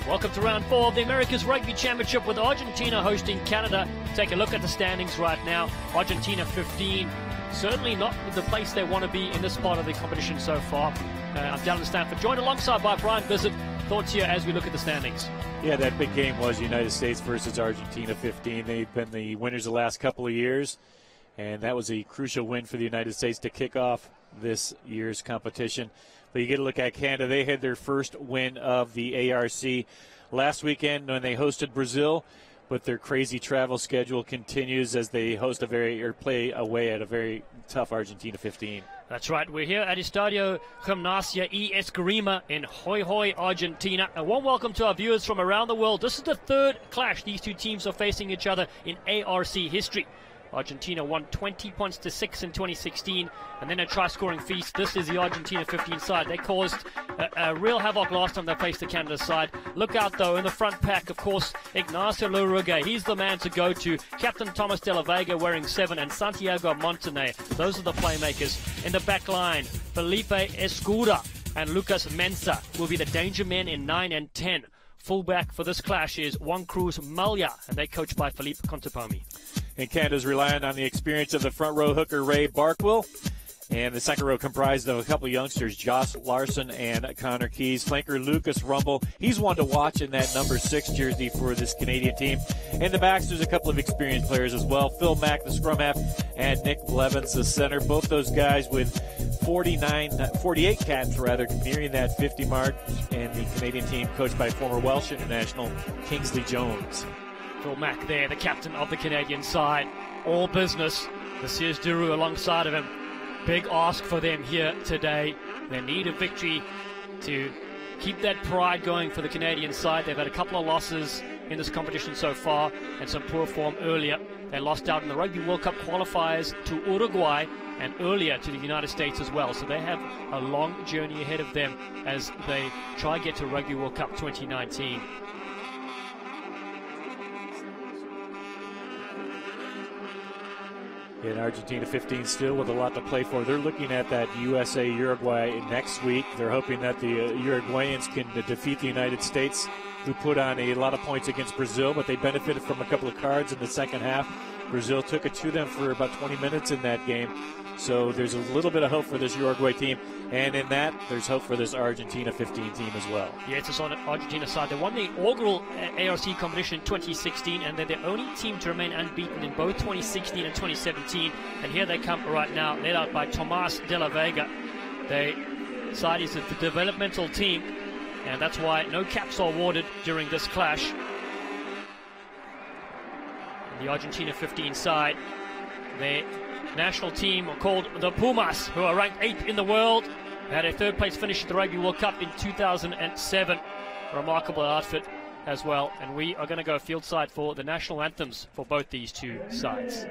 Welcome to round 4 of the America's Rugby Championship with Argentina hosting Canada. Take a look at the standings right now. Argentina 15, certainly not the place they want to be in this part of the competition so far. I'm Dallin Stanford, joined alongside by Brian Bissett. Thoughts here as we look at the standings. Yeah, that big game was United States versus Argentina 15. They've been the winners the last couple of years, and that was a crucial win for the United States to kick off this year's competition. But you get a look at Canada. They had their first win of the ARC last weekend when they hosted Brazil, but their crazy travel schedule continues as they host play away at a very tough Argentina 15. That's right. We're here at Estadio Gimnasia e Esgrima in Jujuy, Argentina. A warm welcome to our viewers from around the world. This is the third clash these two teams are facing each other in ARC history. Argentina won 20 points to 6 in 2016, and then a try-scoring feast. This is the Argentina 15 side. They caused a real havoc last time they faced the Canada side. Look out, though, in the front pack, of course, Ignacio Rugby. He's the man to go to. Captain Thomas de la Vega wearing 7, and Santiago Montaner. Those are the playmakers. In the back line, Felipe Escuda and Lucas Mensah will be the danger men in 9 and 10. Fullback for this clash is Juan Cruz Malya, and they're coached by Philippe Contepomi. And Canada's relying on the experience of the front row hooker Ray Barkwell. And the second row comprised of a couple of youngsters, Josh Larson and Connor Keys. Flanker Lucas Rumble, he's one to watch in that number 6 jersey for this Canadian team. In the backs, there's a couple of experienced players as well. Phil Mack, the scrum half, and Nick Blevins, the center. Both those guys with 48 caps, nearing that 50 mark. And the Canadian team coached by former Welsh international Kingsley Jones. Phil Mack there, the captain of the Canadian side. All business. The Sears Duru alongside of him. Big ask for them here today. They need a victory to keep that pride going for the Canadian side. They've had a couple of losses in this competition so far and some poor form earlier. They lost out in the Rugby World Cup qualifiers to Uruguay and earlier to the United States as well. So they have a long journey ahead of them as they try to get to Rugby World Cup 2019. In Argentina 15 still with a lot to play for. They're looking at that USA-Uruguay next week. They're hoping that the Uruguayans can defeat the United States, who put on a lot of points against Brazil, but they benefited from a couple of cards in the second half. Brazil took it to them for about 20 minutes in that game. So there's a little bit of hope for this Uruguay team. And in that, there's hope for this Argentina 15 team as well. Yeah, it's on the Argentina side. They won the inaugural ARC competition in 2016, and they're the only team to remain unbeaten in both 2016 and 2017. And here they come right now, led out by Tomas de la Vega. The side is the developmental team, and that's why no caps are awarded during this clash. The Argentina 15 side, their national team are called the Pumas, who are ranked 8th in the world. They had a third place finish at the Rugby World Cup in 2007. Remarkable outfit as well. And we are going to go field side for the national anthems for both these two sides.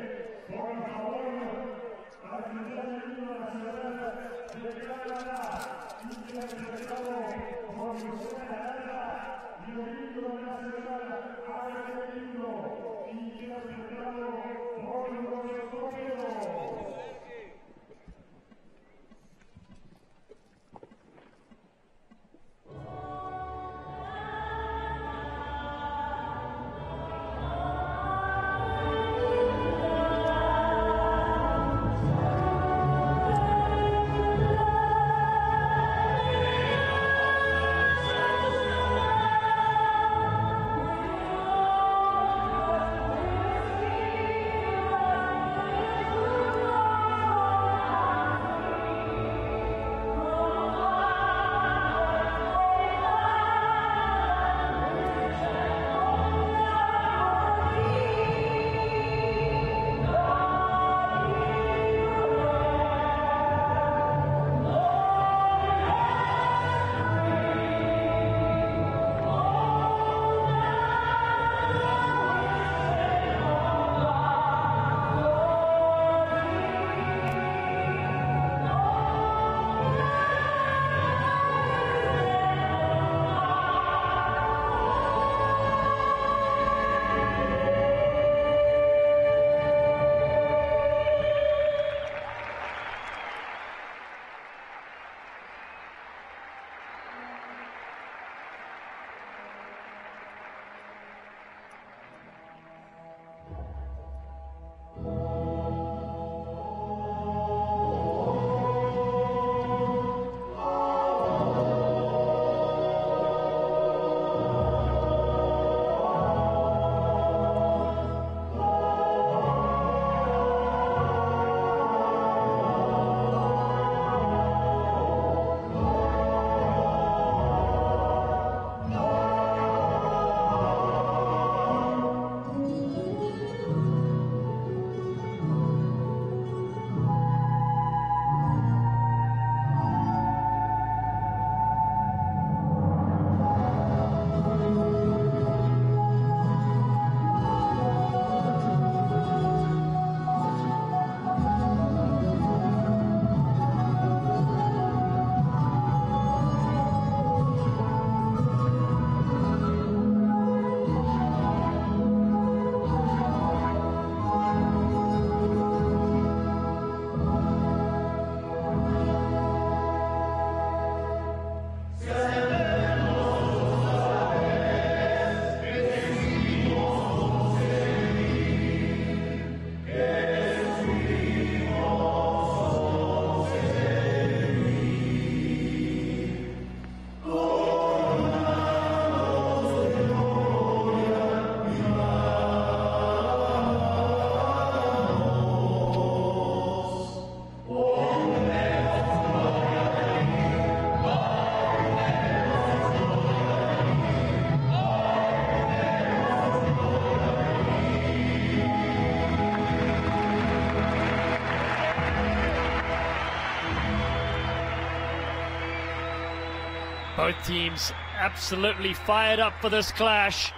Both teams absolutely fired up for this clash.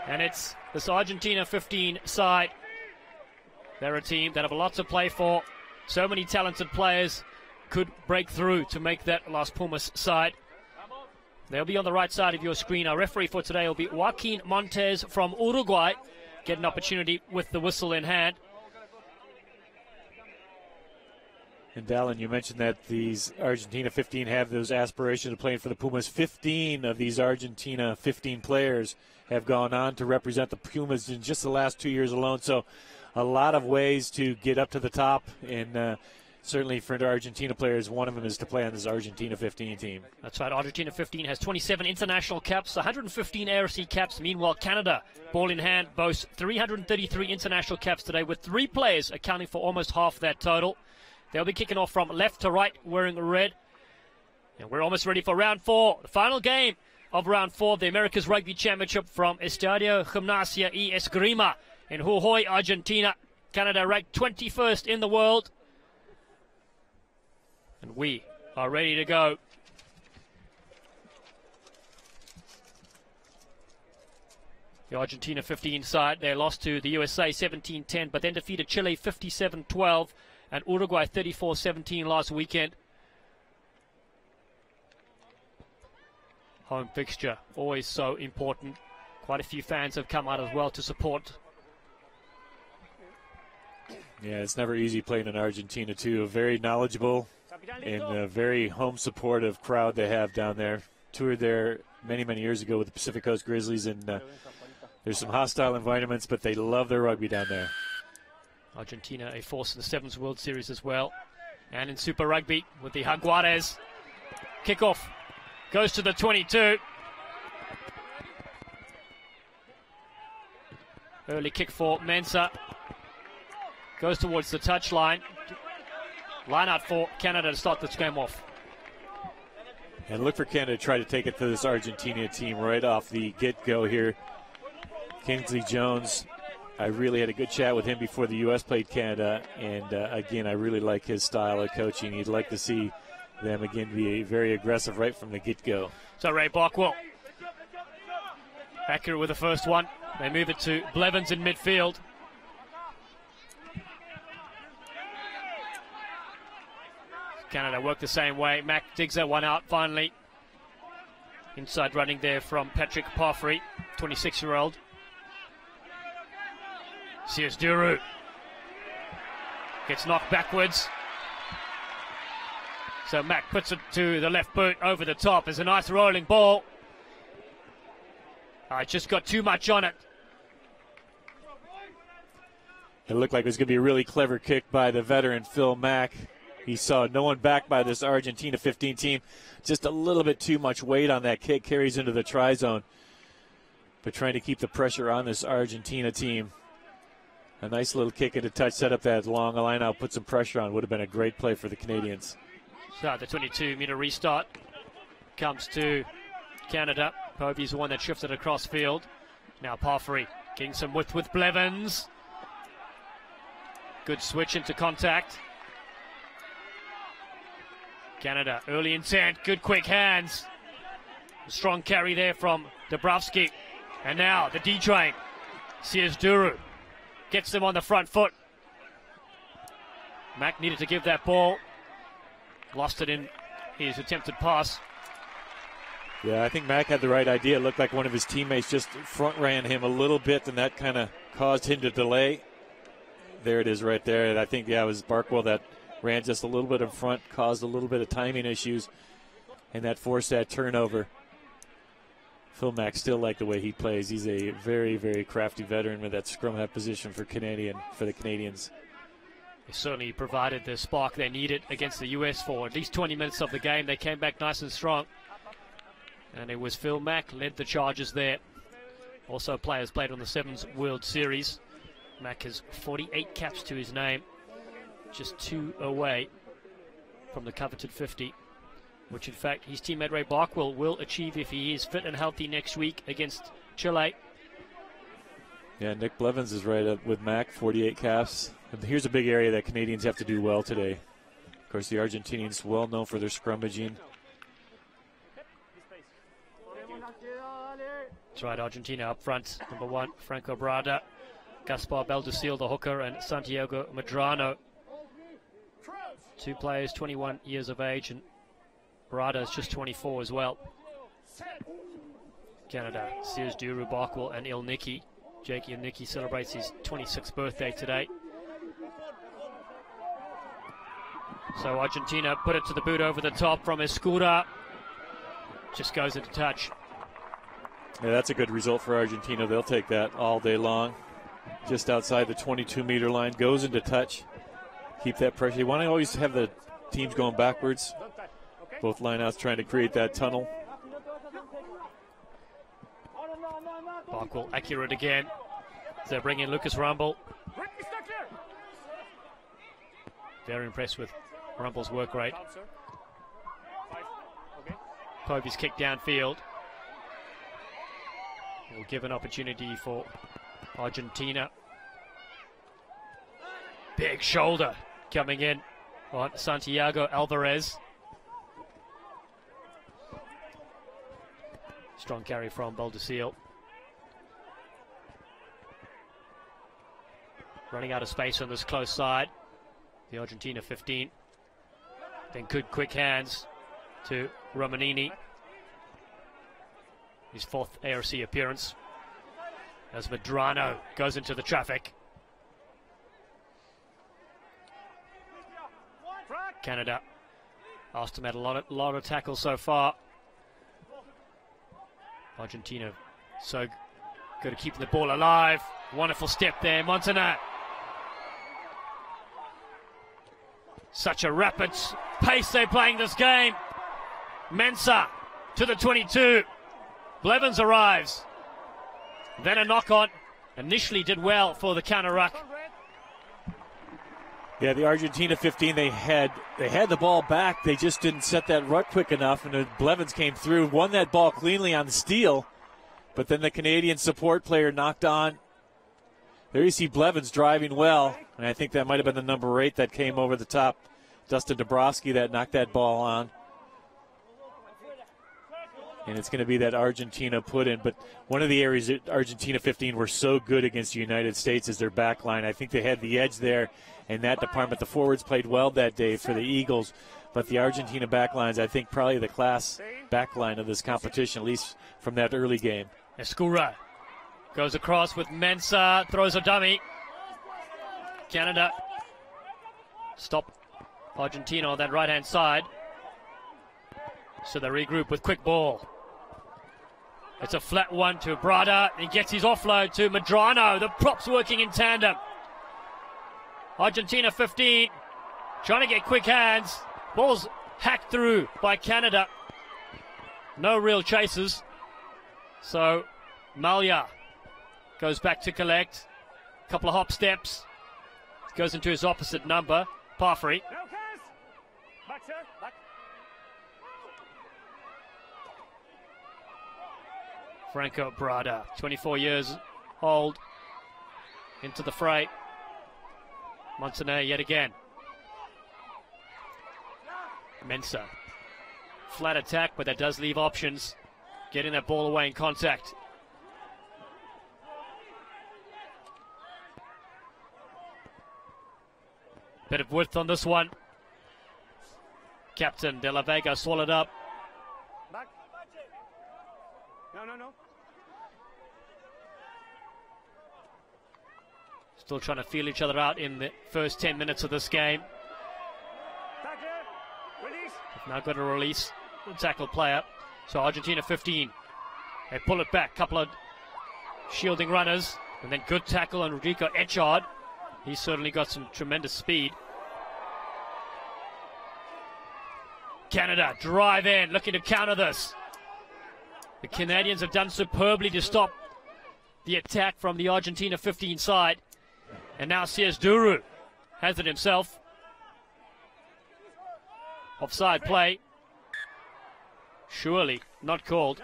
And it's this Argentina 15 side. They're a team that have a lot to play for. So many talented players could break through to make that Las Pumas side. They'll be on the right side of your screen. Our referee for today will be Joaquin Montes from Uruguay. Get an opportunity with the whistle in hand. And Dallin, you mentioned that these Argentina 15 have those aspirations of playing for the Pumas. 15 of these Argentina 15 players have gone on to represent the Pumas in just the last 2 years alone. So a lot of ways to get up to the top, and certainly for the Argentina players, one of them is to play on this Argentina 15 team. That's right. Argentina 15 has 27 international caps, 115 ARC caps. Meanwhile, Canada, ball in hand, boasts 333 international caps today, with 3 players accounting for almost half that total. They'll be kicking off from left to right, wearing red. And we're almost ready for round 4, the final game of round 4 of the America's Rugby Championship from Estadio Gimnasia y Esgrima in Jujuy, Argentina. Canada ranked 21st in the world. And we are ready to go. The Argentina 15 side, they lost to the USA 17-10, but then defeated Chile 57-12 and Uruguay 34-17 last weekend. Home fixture, always so important. Quite a few fans have come out as well to support. Yeah, it's never easy playing in Argentina, too. A very knowledgeable and a very home supportive crowd they have down there. Toured there many, many years ago with the Pacific Coast Grizzlies, and there's some hostile environments, but they love their rugby down there. Argentina a force in the Sevens World Series as well. And in Super Rugby with the Jaguares. Kickoff goes to the 22. Early kick for Mensah. Goes towards the touchline. Line out for Canada to start this game off. And look for Canada to try to take it to this Argentina team right off the get-go here. Kingsley Jones, I really had a good chat with him before the U.S. played Canada, and again, I really like his style of coaching. You'd like to see them again be very aggressive right from the get-go. So Ray Barkwell, accurate with the first one. They move it to Blevins in midfield. Canada work the same way. Mack digs that one out finally. Inside running there from Patrick Parfrey, 26-year-old. Sears Duru gets knocked backwards. So Mack puts it to the left boot over the top. There's a nice rolling ball. I just got too much on it. It looked like it was going to be a really clever kick by the veteran Phil Mack. He saw no one back by this Argentina 15 team. Just a little bit too much weight on that kick, carries into the try zone. But trying to keep the pressure on this Argentina team. A nice little kick into touch, set up that long line out, put some pressure on. Would have been a great play for the Canadians. So the 22-meter restart comes to Canada. Povey's the one that shifted across field. Now Parfrey getting some width with Blevins. Good switch into contact. Canada, early intent, good quick hands. Strong carry there from Dabrowski. And now the D-train. Sears Duru gets them on the front foot. Mack needed to give that ball. Lost it in his attempted pass. Yeah, I think Mack had the right idea. It looked like one of his teammates just front ran him a little bit, and that kind of caused him to delay. There it is right there. And I think, yeah, it was Barkwell that ran just a little bit in front, caused a little bit of timing issues, and that forced that turnover. Phil Mack still like the way he plays. He's a very, very crafty veteran with that scrum half position for the Canadians. They certainly provided the spark they needed against the U.S. for at least 20 minutes of the game. They came back nice and strong. And it was Phil Mack led the charges there. Also players played on the Sevens World Series. Mack has 48 caps to his name. Just 2 away from the coveted 50. Which, in fact, his teammate Ray Barkwell will achieve if he is fit and healthy next week against Chile. Yeah, Nick Blevins is right up with Mack, 48 caps. And here's a big area that Canadians have to do well today. Of course, the Argentinians well known for their scrummaging. That's right, Argentina up front. Number 1, Franco Brada, Gaspar Belducil, the hooker, and Santiago Medrano. 2 players, 21 years of age, and Brada is just 24 as well. Canada, Sears Duru, Barkwell, and Ilnicki. Jake Ilnicki celebrates his 26th birthday today. So Argentina put it to the boot over the top from Escura. Just goes into touch. Yeah, that's a good result for Argentina. They'll take that all day long. Just outside the 22-meter line, goes into touch. Keep that pressure. You want to always have the teams going backwards. Both lineouts trying to create that tunnel. Barkwell accurate again. They bring in Lucas Rumble. Very impressed with Rumble's work rate. Povey's kick downfield. Will give an opportunity for Argentina. Big shoulder coming in on Santiago Alvarez. Strong carry from Belducil. Running out of space on this close side. The Argentina 15. Then good quick hands to Romanini. His 4th ARC appearance. As Medrano goes into the traffic. Canada asked him at a lot of tackles so far. Argentina so good at keeping the ball alive. Wonderful step there, Montaner. Such a rapid pace they're playing this game. Mensah to the 22. Blevins arrives. Then a knock on. Initially did well for the counter ruck. Yeah, the Argentina 15, they had the ball back. They just didn't set that ruck quick enough, and the Blevins came through, won that ball cleanly on the steal, but then the Canadian support player knocked on. There you see Blevins driving well, and I think that might have been the number 8 that came over the top. Dustin Dabrowski that knocked that ball on. And it's going to be that Argentina put in. But one of the areas that Argentina 15 were so good against the United States is their back line. I think they had the edge there in that department. The forwards played well that day for the Eagles. But the Argentina back lines, I think, probably the class back line of this competition, at least from that early game. Escura goes across with Mensah, throws a dummy. Canada stop Argentina on that right-hand side. So they regroup with quick ball. It's a flat one to Brada. He gets his offload to Medrano. The props working in tandem. Argentina 15 trying to get quick hands. Ball's hacked through by Canada. No real chases. So Malya goes back to collect. Couple of hop steps. Goes into his opposite number. Parfrey. Franco Brada, 24 years old, into the fray. Montaner yet again. Mensah. Flat attack, but that does leave options. Getting that ball away in contact. Bit of width on this one. Captain De La Vega swallowed up. Back. No. Still trying to feel each other out in the first 10 minutes of this game. Now got a release. Good tackle player. So Argentina 15. They pull it back. Couple of shielding runners. And then good tackle on Rodrigo Echard. He's certainly got some tremendous speed. Canada drive in, looking to counter this. The Canadians have done superbly to stop the attack from the Argentina 15 side. And now Sears Duru has it himself. Offside play. Surely not called.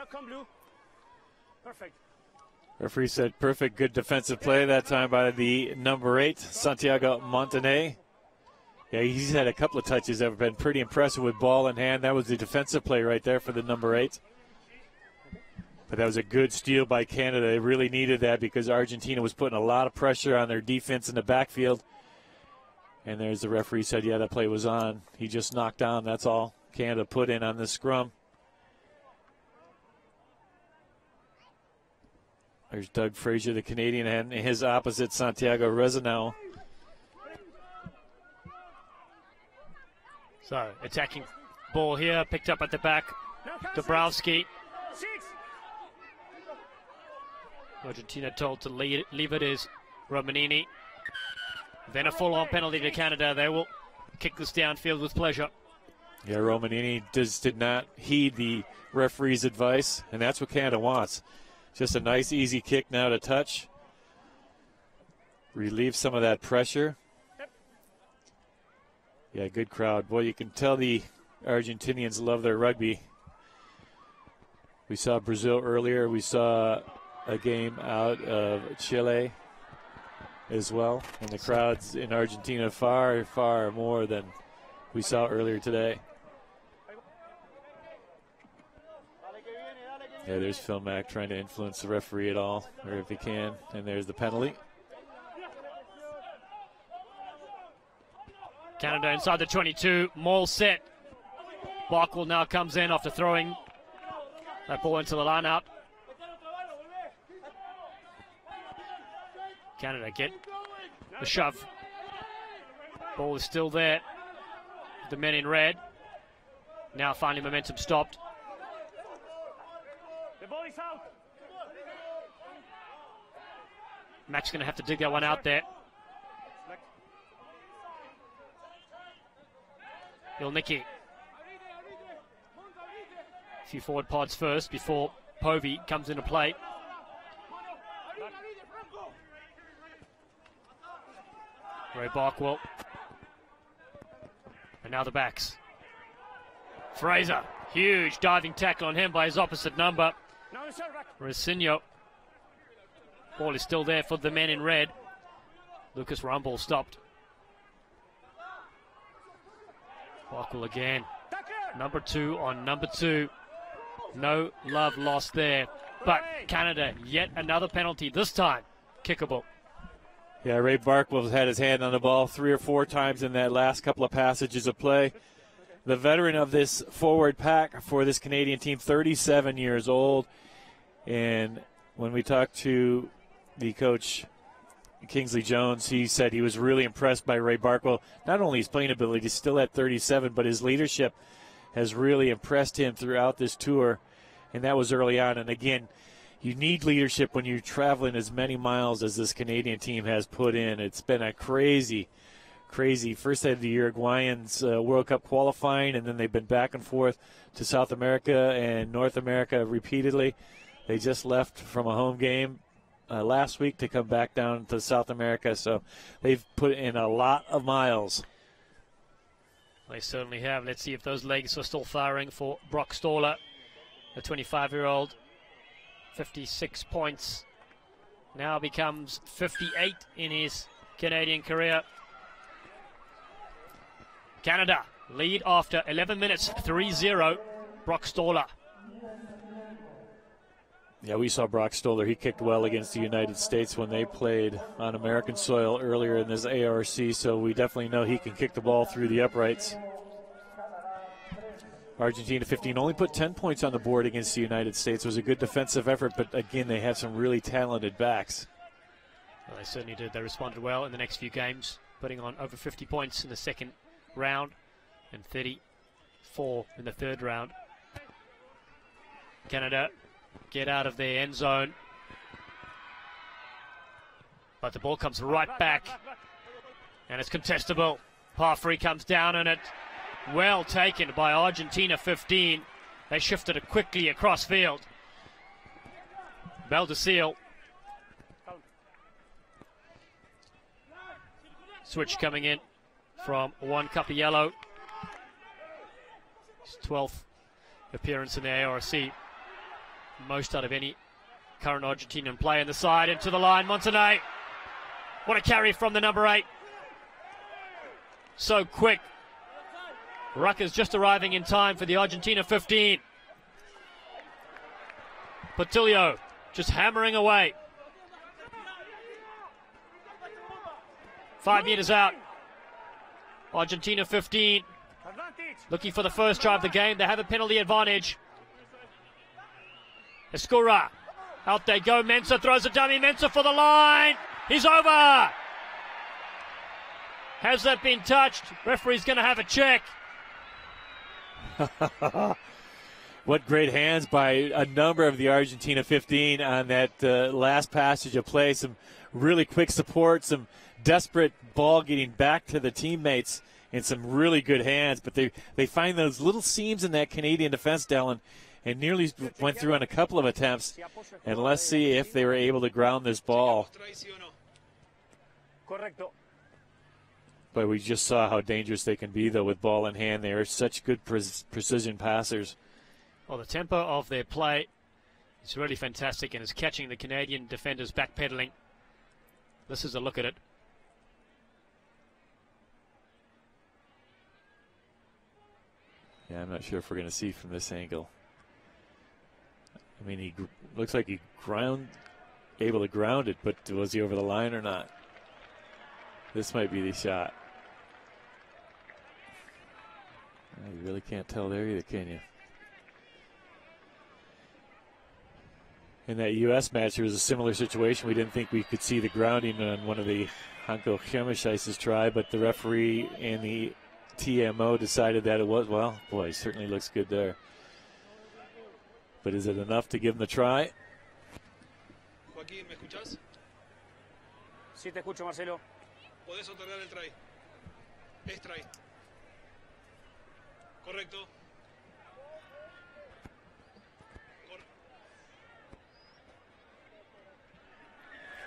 Perfect. Referee said perfect, good defensive play that time by the number 8, Santiago Montaner. Yeah, he's had a couple of touches that have been pretty impressive with ball in hand. That was the defensive play right there for the number 8. But that was a good steal by Canada. They really needed that because Argentina was putting a lot of pressure on their defense in the backfield. And there's the referee said, yeah, that play was on. He just knocked down. That's all Canada put in on this scrum. There's Doug Frazier, the Canadian, and his opposite, Santiago Rezanao. So, attacking ball here, picked up at the back. Dabrowski. Argentina told to leave it is Romanini. Then a full-on penalty to Canada. They will kick this downfield with pleasure. Yeah, Romanini did not heed the referee's advice, and that's what Canada wants. Just a nice, easy kick now to touch. Relieve some of that pressure. Yeah, good crowd. Boy, you can tell the Argentinians love their rugby. We saw Brazil earlier. We saw a game out of Chile as well. And the crowds in Argentina far, far more than we saw earlier today. Yeah, there's Phil Mack trying to influence the referee at all, or if he can. And there's the penalty. Canada inside the 22, maul set. Barkwell now comes in after throwing that ball into the line-out. Canada get the shove. Ball is still there. The men in red. Now finally momentum stopped. The ball is out. Mack's going to have to dig that one out there. Ilnicki. A few forward pods first before Povey comes into play. Ray Barkwell. And now the backs. Fraser. Huge diving tackle on him by his opposite number. Rosinho. Ball is still there for the men in red. Lucas Rumble stopped. Barkwell again. Number 2 on number 2. No love lost there. But Canada, yet another penalty. This time, kickable. Yeah, Ray Barkwell had his hand on the ball 3 or 4 times in that last couple of passages of play. The veteran of this forward pack for this Canadian team, 37 years old. And when we talked to the coach, Kingsley Jones, he said he was really impressed by Ray Barkwell. Not only his playing ability, he's still at 37, but his leadership has really impressed him throughout this tour. And that was early on. And again, you need leadership when you're traveling as many miles as this Canadian team has put in. It's been a crazy first had the Uruguayans World Cup qualifying, and then they've been back and forth to South America and North America repeatedly. They just left from a home game last week to come back down to South America, so they've put in a lot of miles. They certainly have. Let's see if those legs are still firing for Brock Stoller, the 25-year-old. 56 points. Now becomes 58 in his Canadian career. Canada lead after 11 minutes, 3-0. Brock Stoller. Yeah, we saw Brock Stoller. He kicked well against the United States when they played on American soil earlier in this ARC, so we definitely know he can kick the ball through the uprights. Argentina 15 only put 10 points on the board against the United States. It was a good defensive effort, but again, they had some really talented backs. Well, they certainly did. They responded well in the next few games, putting on over 50 points in the second round and 34 in the third round. Canada get out of their end zone, but the ball comes right back, and it's contestable. Parfrey comes down, and it well taken by Argentina 15. They shifted it quickly across field. Baldacil. Switch coming in from Juan Cappiello. His 12th appearance in the ARC. Most out of any current Argentinian player in the side. Into the line, Montenay. What a carry from the number 8. So quick. Rucker's just arriving in time for the Argentina 15. Portillo just hammering away. 5 meters out. Argentina 15. Looking for the first try of the game. They have a penalty advantage. Escura. Out they go. Mensah throws a dummy. Mensah for the line. He's over. Has that been touched? Referee's going to have a check. What great hands by a number of the Argentina 15 on that last passage of play. Some really quick support, some desperate ball getting back to the teammates, and some really good hands. But they find those little seams in that Canadian defense, Dallin, and nearly went through on a couple of attempts. And let's see if they were able to ground this ball. But we just saw how dangerous they can be, though, with ball in hand. They are such good precision passers. Well, the tempo of their play is really fantastic and is catching the Canadian defenders backpedaling. This is a look at it. Yeah, I'm not sure if we're going to see from this angle. I mean, he looks like he able to ground it, but was he over the line or not? This might be the shot. You really can't tell there either, can you? In that U.S. match, there was a similar situation. We didn't think we could see the grounding on one of the Hanko Chemischeis's try, but the referee and the TMO decided that it was. Well, boy, he certainly looks good there. But is it enough to give him the try? Joaquín, ¿me escuchás? Sí, te escucho, Marcelo. Podés otorgar el try. Es try. Correcto.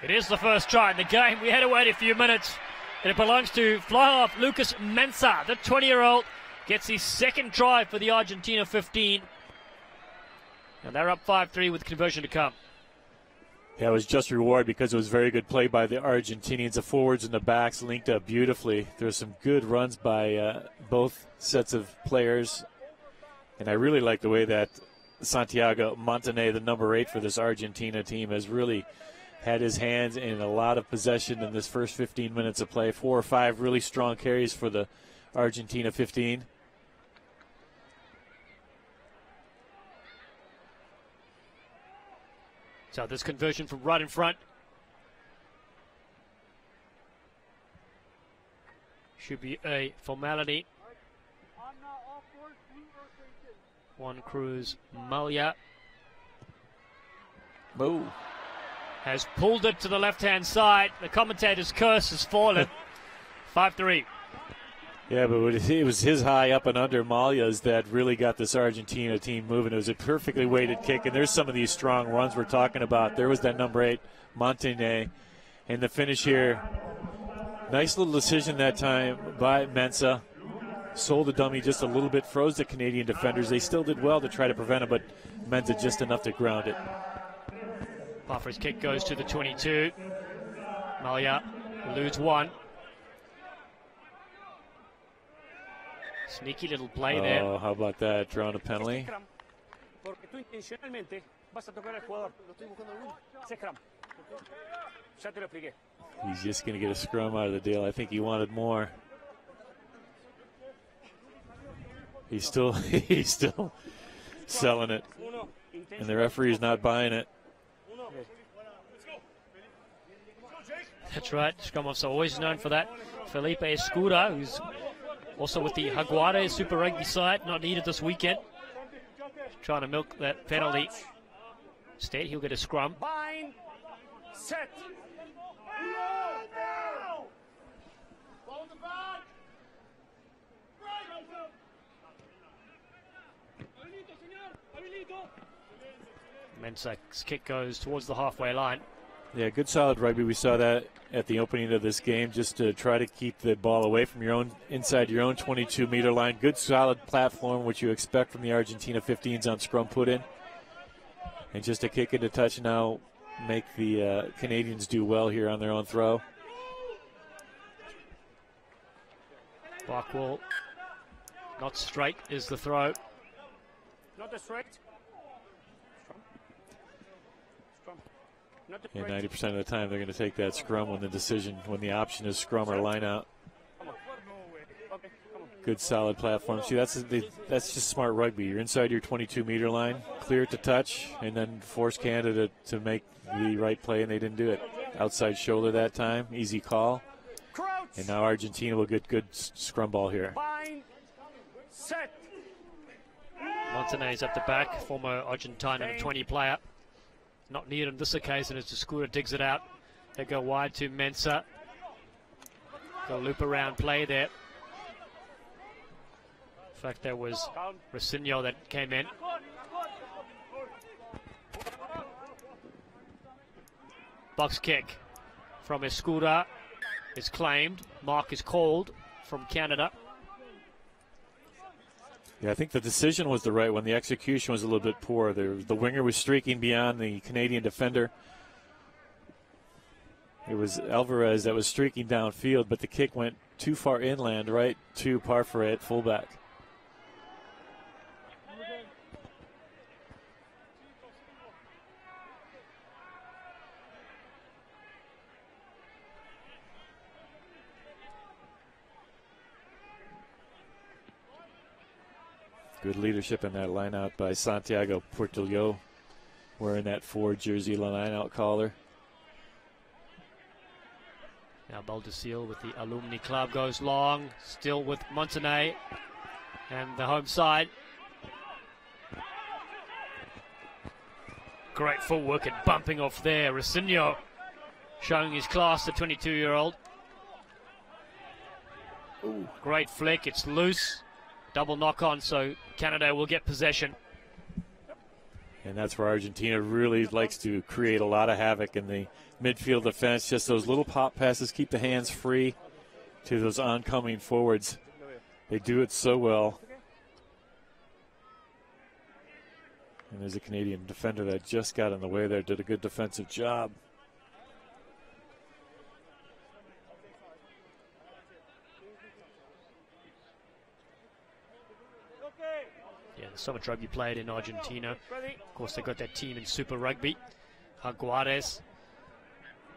It is the first try in the game. We had to wait a few minutes. And it belongs to fly-half Lucas Mensah. The 20-year-old gets his second try for the Argentina 15. And they're up 5-3 with conversion to come. Yeah, it was just reward because it was very good play by the Argentinians. The forwards and the backs linked up beautifully. There's some good runs by both sets of players. And I really like the way that Santiago Montané, the number 8 for this Argentina team, has really had his hands in a lot of possession in this first 15 minutes of play. 4 or 5 really strong carries for the Argentina 15. So this conversion from right in front should be a formality. Juan Cruz Malia has pulled it to the left-hand side. The commentator's curse has fallen. 5-3. Yeah, but it was his high up and under Malia's that really got this Argentina team moving. It was a perfectly weighted kick, and there's some of these strong runs we're talking about. There was that number 8, Montané, and the finish here. Nice little decision that time by Mensah. Sold the dummy just a little bit, froze the Canadian defenders. They still did well to try to prevent it, but Mensah just enough to ground it. Paffer's kick goes to the 22. Malia eludes one. Sneaky little play there. Oh, how about that? Drawing a penalty. He's just going to get a scrum out of the deal. I think he wanted more. He's still selling it, and the referee's not buying it. That's right. Scrum-offs are always known for that. Felipe Escura, who's also with the Jaguares Super Rugby side, not needed this weekend. Trying to milk that penalty. Instead, he'll get a scrum. Bind. Set. Mensah's kick goes towards the halfway line. Yeah, good solid rugby. We saw that at the opening of this game, just to try to keep the ball away from your own, inside your own 22-meter line. Good solid platform, which you expect from the Argentina 15s on scrum put in. And just a kick into touch now make the Canadians do well here on their own throw. Barkwell, not straight is the throw. Not straight. And 90% of the time, they're going to take that scrum when the option is scrum or line out. Good solid platform. See, that's just smart rugby. You're inside your 22-meter line, clear it to touch, and then force Canada to make the right play, and they didn't do it. Outside shoulder that time, easy call. And now Argentina will get good scrum ball here. Montanez at the back, former Argentina 20 player. Not needed on this occasion as Descura digs it out. They go wide to Mensah. Go loop around play there. In fact, there was Rosinho that came in. Box kick from Escura is claimed. Mark is called from Canada. Yeah, I think the decision was the right one. The execution was a little bit poor. The winger was streaking beyond the Canadian defender. It was Alvarez that was streaking downfield, but the kick went too far inland, right to Parfait at fullback. Good leadership in that line out by Santiago Portillo, wearing that 4 jersey line out collar. Now Baldesil with the Alumni Club goes long, still with Montenay and the home side. Great footwork and bumping off there. Rosinho showing his class, the 22-year-old. Great flick, it's loose. Double knock on, so Canada will get possession. And that's where Argentina really likes to create a lot of havoc in the midfield defense. Just those little pop passes, keep the hands free to those oncoming forwards. They do it so well. And there's a Canadian defender that just got in the way there, did a good defensive job. Yeah, there's so much rugby played in Argentina. Of course, they've got that team in Super Rugby. Jaguares,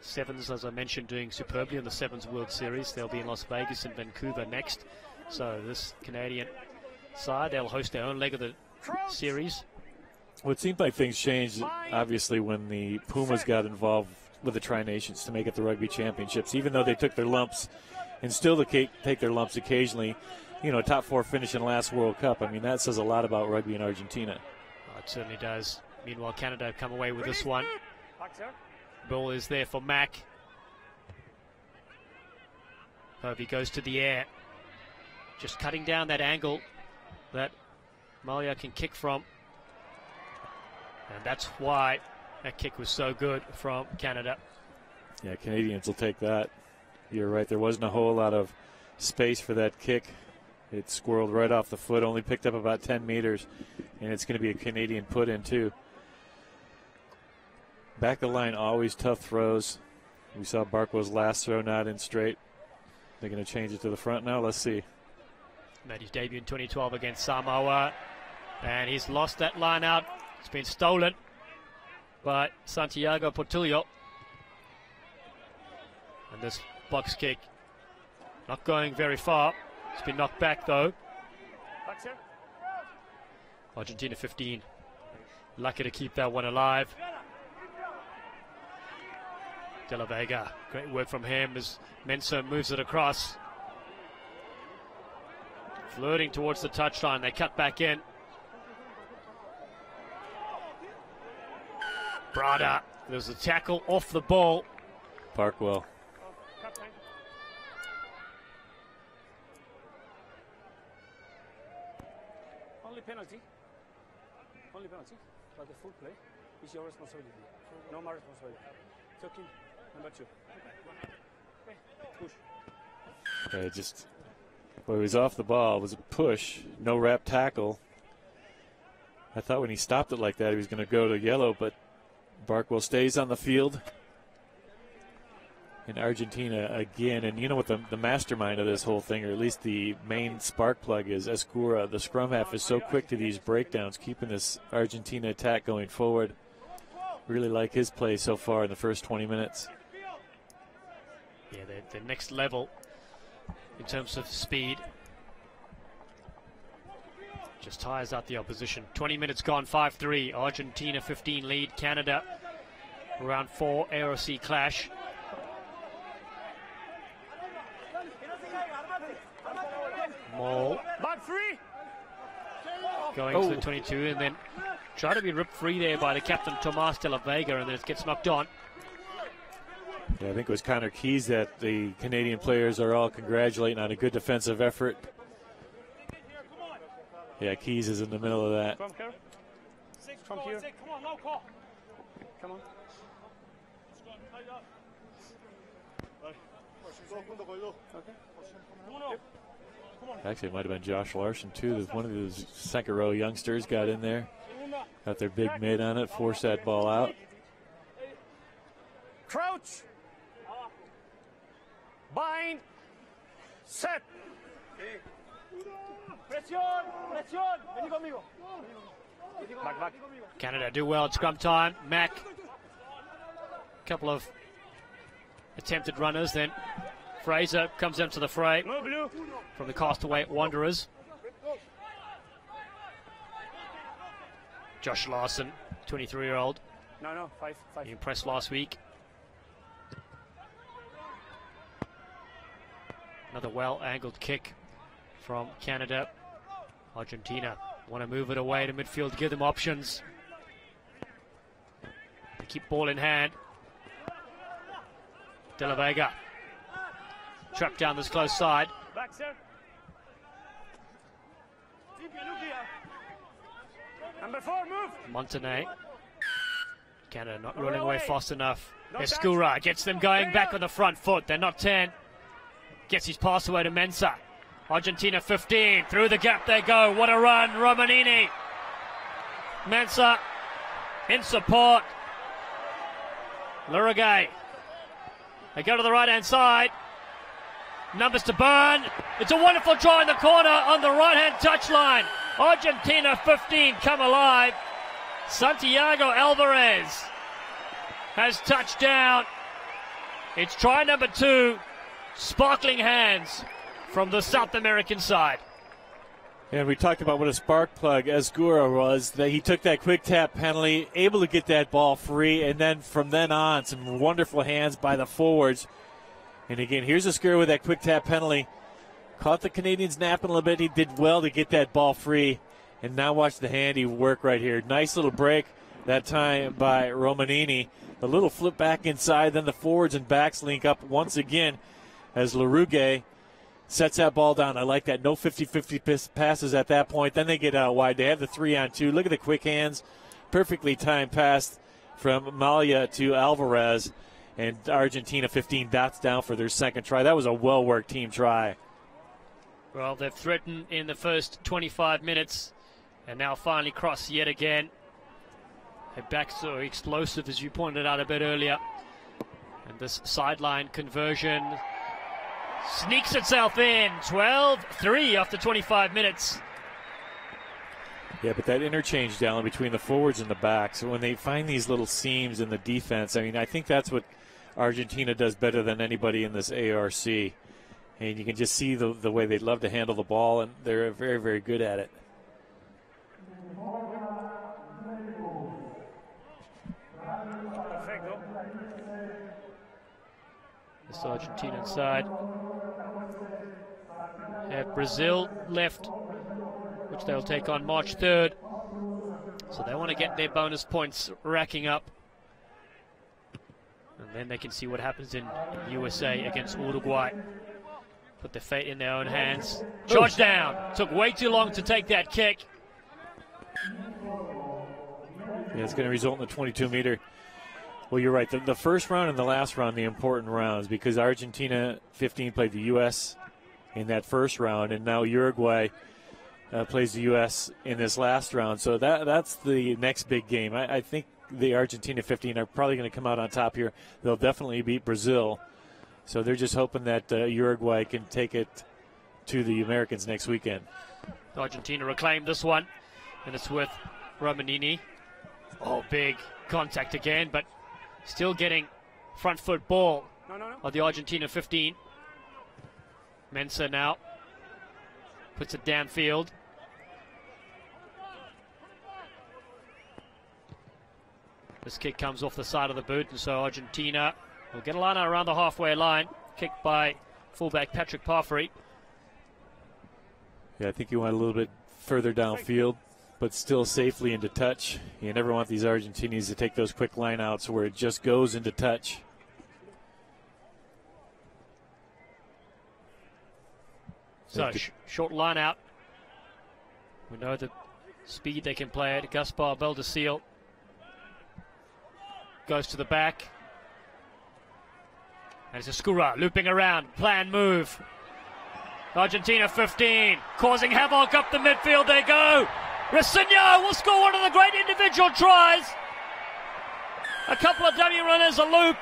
Sevens, as I mentioned, doing superbly in the Sevens World Series. They'll be in Las Vegas and Vancouver next. So this Canadian side, they'll host their own leg of the series. Well, it seemed like things changed, obviously, when the Pumas got involved with the Tri-Nations to make it the Rugby Championships. Even though they took their lumps and still take their lumps occasionally, you know, a top 4 finish in last World Cup. I mean, that says a lot about rugby in Argentina. Oh, it certainly does. Meanwhile, Canada come away with this one. Ball is there for Mack. Hovey goes to the air. Just cutting down that angle that Malia can kick from. And that's why that kick was so good from Canada. Yeah, Canadians will take that. You're right. There wasn't a whole lot of space for that kick. It squirreled right off the foot, only picked up about 10 meters, and it's going to be a Canadian put in too. Back of the line, always tough throws. We saw Barkwell's last throw not in straight. They're going to change it to the front now. Let's see. Made his debut in 2012 against Samoa, and he's lost that line out. It's been stolen by Santiago Portillo. And this box kick not going very far. It's been knocked back though. Argentina 15. Lucky to keep that one alive. De La Vega, great work from him as Mensah moves it across. Flirting towards the touchline, they cut back in. Brada, there's a tackle off the ball. Barkwell. Penalty. Only penalty. But the full play is your responsibility. No more responsibility. It's okay. Number 2. Push. Well, he was off the ball. It was a push. No wrap tackle. I thought when he stopped it like that, he was going to go to yellow, but Barkwell stays on the field. In Argentina again, and you know what the mastermind of this whole thing, or at least the main spark plug, is Escura. The scrum half is so quick to these breakdowns, keeping this Argentina attack going forward. Really like his play so far in the first 20 minutes. Yeah, the next level in terms of speed. Just tires out the opposition. 20 minutes gone, 5-3. Argentina 15 lead. Canada round 4 ARC clash. Maul Back free. going to the 22 and then try to be ripped free there by the captain Tomas de la Vega, and then it gets knocked on. Yeah, I think it was Connor Keys that the Canadian players are all congratulating on a good defensive effort. Yeah, Keys is in the middle of that. From here. From here. Come on, now call. Come on. Actually, it might have been Josh Larson, too. One of those second row youngsters got in there. Got their big mid on it, forced that ball out. Crouch. Bind. Set. Presión. Presión. Vení conmigo. Back, back. Canada do well at scrum time. Mack. Couple of attempted runners, then Fraser comes into the fray No blue. from the Castaway Wanderers. Josh Larson, 23-year-old, No, five. he impressed last week. Another well-angled kick from Canada. Argentina want to move it away to midfield to give them options. They keep ball in hand. De La Vega trapped down this close side. Back, sir. Number 4, move. Montenay. Canada not running away fast enough. Escura gets them going back on the front foot. They're not 10. Gets his pass away to Mensah. Argentina 15. Through the gap they go. What a run. Romanini. Mensah in support. Lurugay. They go to the right-hand side. Numbers to burn. It's a wonderful draw in the corner on the right-hand touchline. Argentina 15 come alive. Santiago Alvarez has touched down. It's try number 2. Sparkling hands from the South American side. And we talked about what a spark plug Escura was, that he took that quick tap penalty, able to get that ball free, and then from then on, some wonderful hands by the forwards. And again, here's Escura with that quick tap penalty. Caught the Canadians napping a little bit. He did well to get that ball free. And now watch the handy work right here. Nice little break that time by Romanini. The little flip back inside, then the forwards and backs link up once again as Lurugay sets that ball down. I like that. No 50-50 passes at that point. Then they get out wide. They have the 3-on-2. Look at the quick hands. Perfectly timed pass from Malia to Alvarez. And Argentina 15 dots down for their second try. That was a well-worked team try. Well, they've threatened in the first 25 minutes and now finally cross yet again. Their backs are explosive, as you pointed out a bit earlier. And this sideline conversion sneaks itself in. 12-3 after 25 minutes. Yeah, but that interchange down between the forwards and the backs, when they find these little seams in the defense, I mean, I think that's what Argentina does better than anybody in this ARC. And you can just see the way they love to handle the ball, and they're very, very good at it. This Argentinian side have Brazil left, which they'll take on March 3rd. So they want to get their bonus points racking up. And then they can see what happens in USA against Uruguay. Put their fate in their own hands. Charge down. Took way too long to take that kick. Yeah, it's going to result in the 22-meter. Well, you're right. The first round and the last round, the important rounds, because Argentina 15 played the U.S. in that first round, and now Uruguay plays the U.S. in this last round. So that's the next big game. I think the Argentina 15 are probably going to come out on top here. They'll definitely beat Brazil. So they're just hoping that Uruguay can take it to the Americans next weekend. Argentina reclaimed this one, and it's with Romanini. Oh, big contact again, but still getting front foot ball of the Argentina 15. Mensah now puts it downfield. This kick comes off the side of the boot, and so Argentina will get a line out around the halfway line. Kicked by fullback Patrick Parfrey. Yeah, I think you want a little bit further downfield, but still safely into touch. You never want these Argentinians to take those quick lineouts where it just goes into touch. So, short line out. We know the speed they can play at. Gaspar Beldacil goes to the back. And it's Escura looping around. Plan move. Argentina 15, causing havoc up the midfield. They go. Rocinho will score one of the great individual tries. A couple of dummy runners, a loop.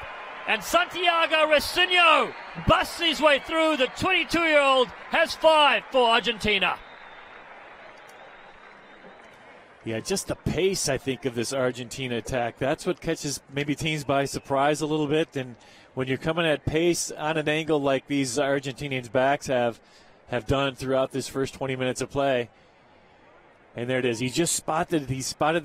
And Santiago Rocinho busts his way through. The 22-year-old has 5 for Argentina. Yeah, just the pace, I think, of this Argentina attack. That's what catches maybe teams by surprise a little bit. And when you're coming at pace on an angle like these Argentinians' backs have done throughout this first 20 minutes of play, and there it is. He spotted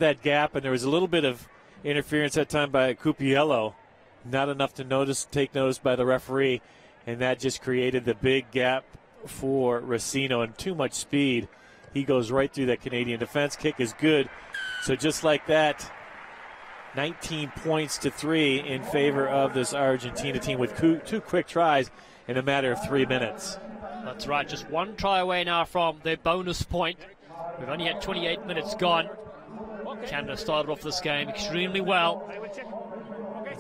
that gap, and there was a little bit of interference that time by Cupiello. Not enough to take notice by the referee, and that just created the big gap for Rocinho, and too much speed. He goes right through that Canadian defense. Kick is good. So just like that, 19 points to 3 in favor of this Argentina team with 2 quick tries in a matter of 3 minutes. That's right, just 1 try away now from their bonus point. We've only had 28 minutes gone. Canada started off this game extremely well.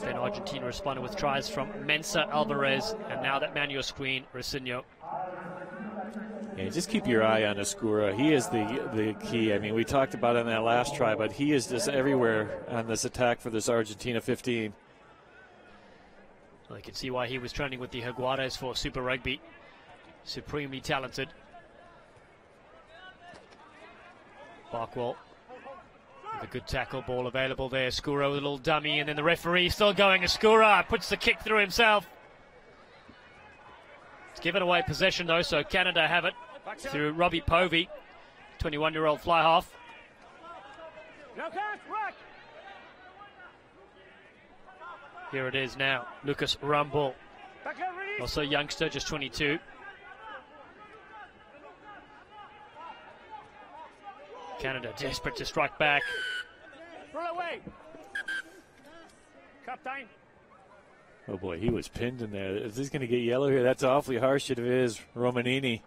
Then Argentina responded with tries from Mensah, Alvarez, and now that Manuel screen, Rocinho. Yeah, just keep your eye on Escura. He is the key. I mean, we talked about it in that last try, but he is just everywhere on this attack for this Argentina 15. Well, you can see why he was training with the Jaguares for Super Rugby. Supremely talented. Barkwell with a good tackle, ball available there. Escura with a little dummy, and then the referee still going. Escura puts the kick through himself. It's given away possession though, so Canada have it through Robbie Povey, 21-year-old fly half. Here it is now, Lucas Rumble, also youngster, just 22. Canada desperate to strike back. Roll away. Captain. Oh boy, he was pinned in there. Is this going to get yellow here? That's awfully harsh if it is. Romanini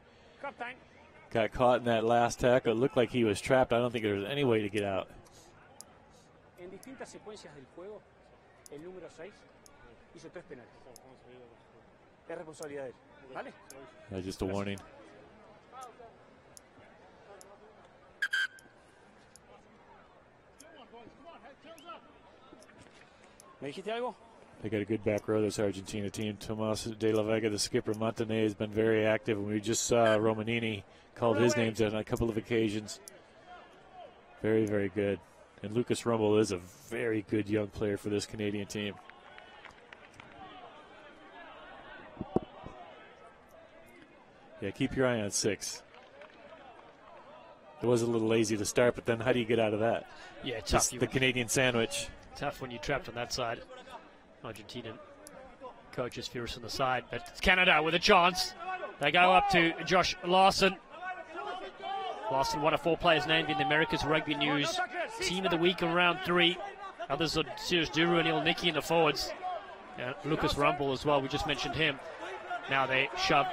got caught in that last tackle. It looked like he was trapped. I don't think there was any way to get out. En distintas secuencias del juego, el número 6 hizo 3 penales. Es responsabilidad de él. ¿Vale? That's just a warning. ¿Me dijiste algo? They got a good back row, this Argentina team. Tomas de la Vega, the skipper, Montané, has been very active, and we just saw Romanini called his names on a couple of occasions. Very, very good. And Lucas Rumble is a very good young player for this Canadian team. Yeah, keep your eye on 6. It was a little lazy to start, but then how do you get out of that? Yeah, tough. Just the Canadian sandwich. Tough when you're trapped on that side. Argentinian coach is furious on the side, but it's Canada with a chance. They go up to Josh Larson. Larson, one of 4 players named in the America's Rugby News Team of the Week in round 3. Others are Sirius Duru and Ilnicki in the forwards. Lucas Rumble as well, we just mentioned him. Now they shove.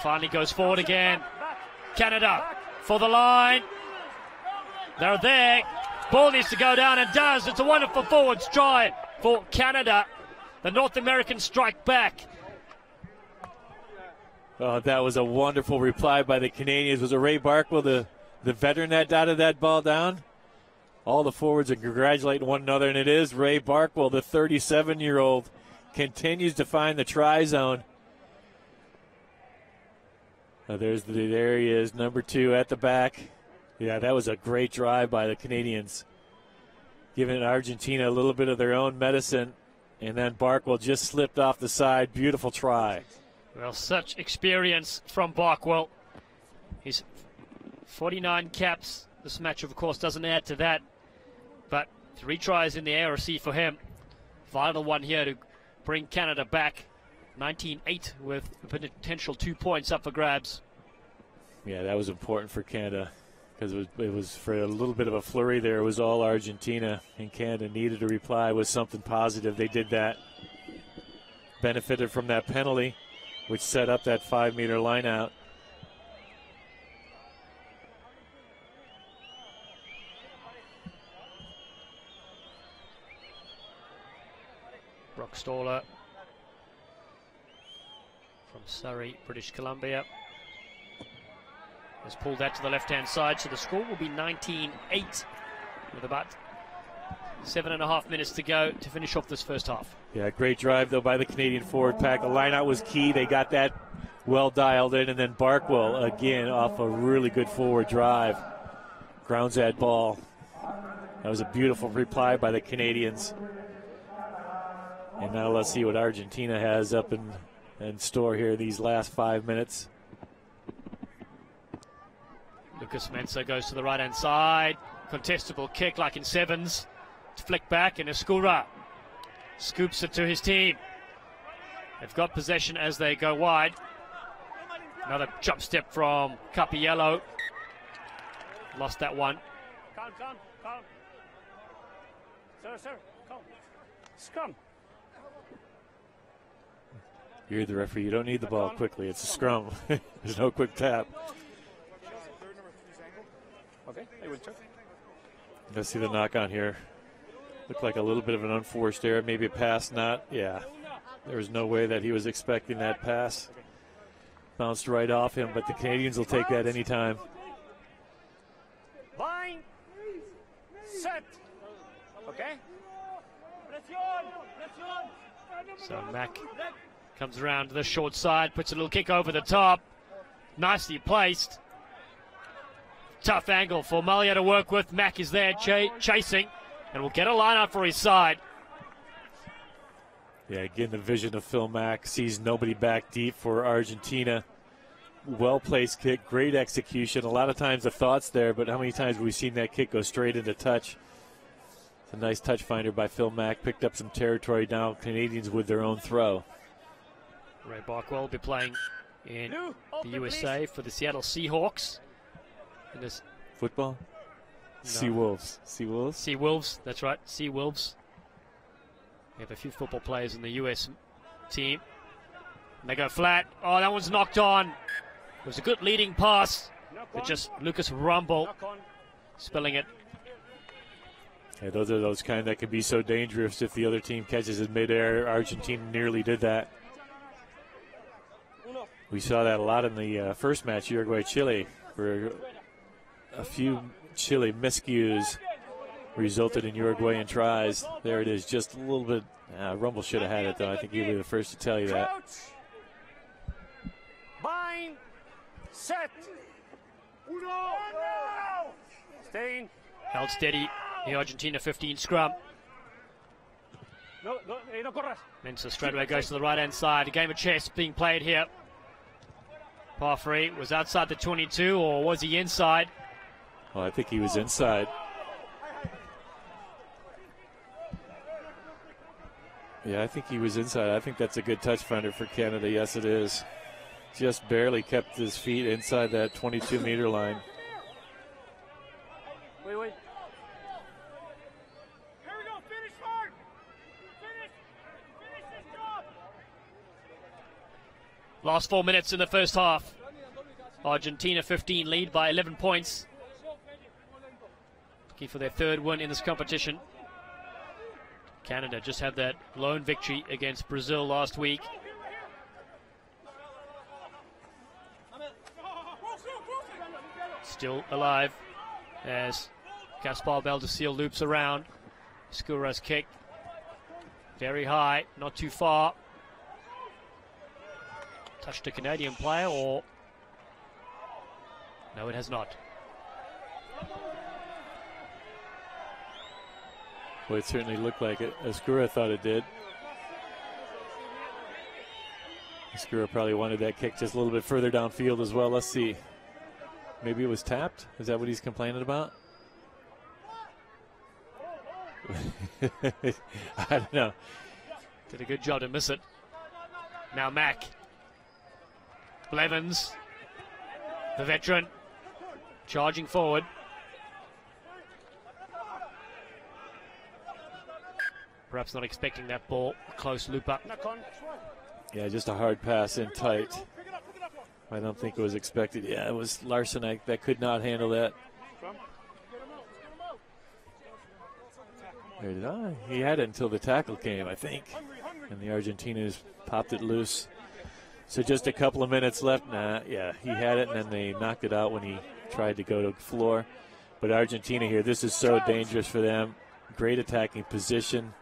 Finally goes forward again. Canada for the line. They're there. Ball needs to go down and does. It's a wonderful forwards try for Canada. The North American strike back. Oh, that was a wonderful reply by the Canadians. Was it Ray Barkwell, the veteran that dotted that ball down? All the forwards are congratulating one another, and it is Ray Barkwell, the 37-year-old, continues to find the try zone. There he is, number 2 at the back. Yeah, that was a great drive by the Canadians. giving Argentina a little bit of their own medicine. And then Barkwell just slipped off the side. Beautiful try. Well, such experience from Barkwell. He's 49 caps. This match, of course, doesn't add to that. But 3 tries in the ARC for him. Vital one here to bring Canada back. 19-8 with a potential 2 points up for grabs. Yeah, that was important for Canada because it was for a little bit of a flurry there. It was all Argentina, and Canada needed to reply with something positive. They did that. Benefited from that penalty, which set up that 5-meter line out. Brock Staller from Surrey, British Columbia, has pulled that to the left-hand side, so the score will be 19-8 with about 7.5 minutes to go to finish off this first half. Yeah, great drive, though, by the Canadian forward pack. The line-out was key. They got that well dialed in, and then Barkwell, again, off a really good forward drive. Grounds that ball. That was a beautiful reply by the Canadians. And now let's see what Argentina has up in store here these last 5 minutes. Lucas Mensah goes to the right-hand side. Contestable kick like in sevens. Flick back, and Escura scoops it to his team. They've got possession as they go wide. Another jump step from Capiello. Lost that one. Calm. Sir, calm. Scrum. You're the referee. You don't need the ball quickly. It's a scrum. There's no quick tap. Okay, I will check. Let's see the knock on here. Looked like a little bit of an unforced error. Maybe a pass, not. Yeah. There was no way that he was expecting that pass. Bounced right off him, but the Canadians will take that anytime. Bind. Set. Okay. So Mack comes around to the short side, puts a little kick over the top. Nicely placed. Tough angle for Malia to work with. Mack is there chasing, and will get a line up for his side. Yeah, again, the vision of Phil Mack sees nobody back deep for Argentina. Well-placed kick, great execution. A lot of times the thought's there, but how many times have we seen that kick go straight into touch? It's a nice touch finder by Phil Mack. Picked up some territory now. Canadians with their own throw. Ray Barkwell will be playing in the USA for the Seattle Seahawks. In this football? No. Seawolves. Seawolves, that's right, Seawolves. We have a few football players in the US team. And they go flat. Oh, that one's knocked on. It was a good leading pass. But just Lucas Rumble spilling it. Yeah, those are those kind that can be so dangerous if the other team catches it midair. Argentina nearly did that. We saw that a lot in the first match, Uruguay-Chile, where a few Chile miscues resulted in Uruguayan tries. There it is, just a little bit. Rumble should have had it, though. I think he'll be the first to tell you that. Bind. Set. Staying. Held steady. The Argentina 15 scrum. No corras. Mensah straight away goes to the right-hand side. A game of chess being played here. Parfrey was outside the 22, or was he inside? Well, I think he was inside. Yeah, I think he was inside. I think that's a good touch finder for Canada. Yes, it is. Just barely kept his feet inside that 22-meter line. Wait. Here we go. Finish hard. Finish this job. Last 4 minutes in the first half. Argentina 15 lead by 11 points. Looking for their third win in this competition. Canada just had that lone victory against Brazil last week. Still alive as Gaspar Baldacil loops around. Escura's kick. Very high, not too far. Touched a Canadian player, or... No, it has not. Well, it certainly looked like it. Escura thought it did. Escura probably wanted that kick just a little bit further downfield as well. Let's see. Maybe it was tapped? Is that what he's complaining about? I don't know. Did a good job to miss it. Now Mack. Blevins, the veteran, charging forward. Perhaps not expecting that ball. Close loop up. Yeah, just a hard pass in tight. I don't think it was expected. Yeah, it was Larson that could not handle that. He had it until the tackle came, I think. And the Argentinos popped it loose. So just a couple of minutes left. Yeah, he had it, and then they knocked it out when he tried to go to the floor. But Argentina here, this is so dangerous for them. Great attacking position.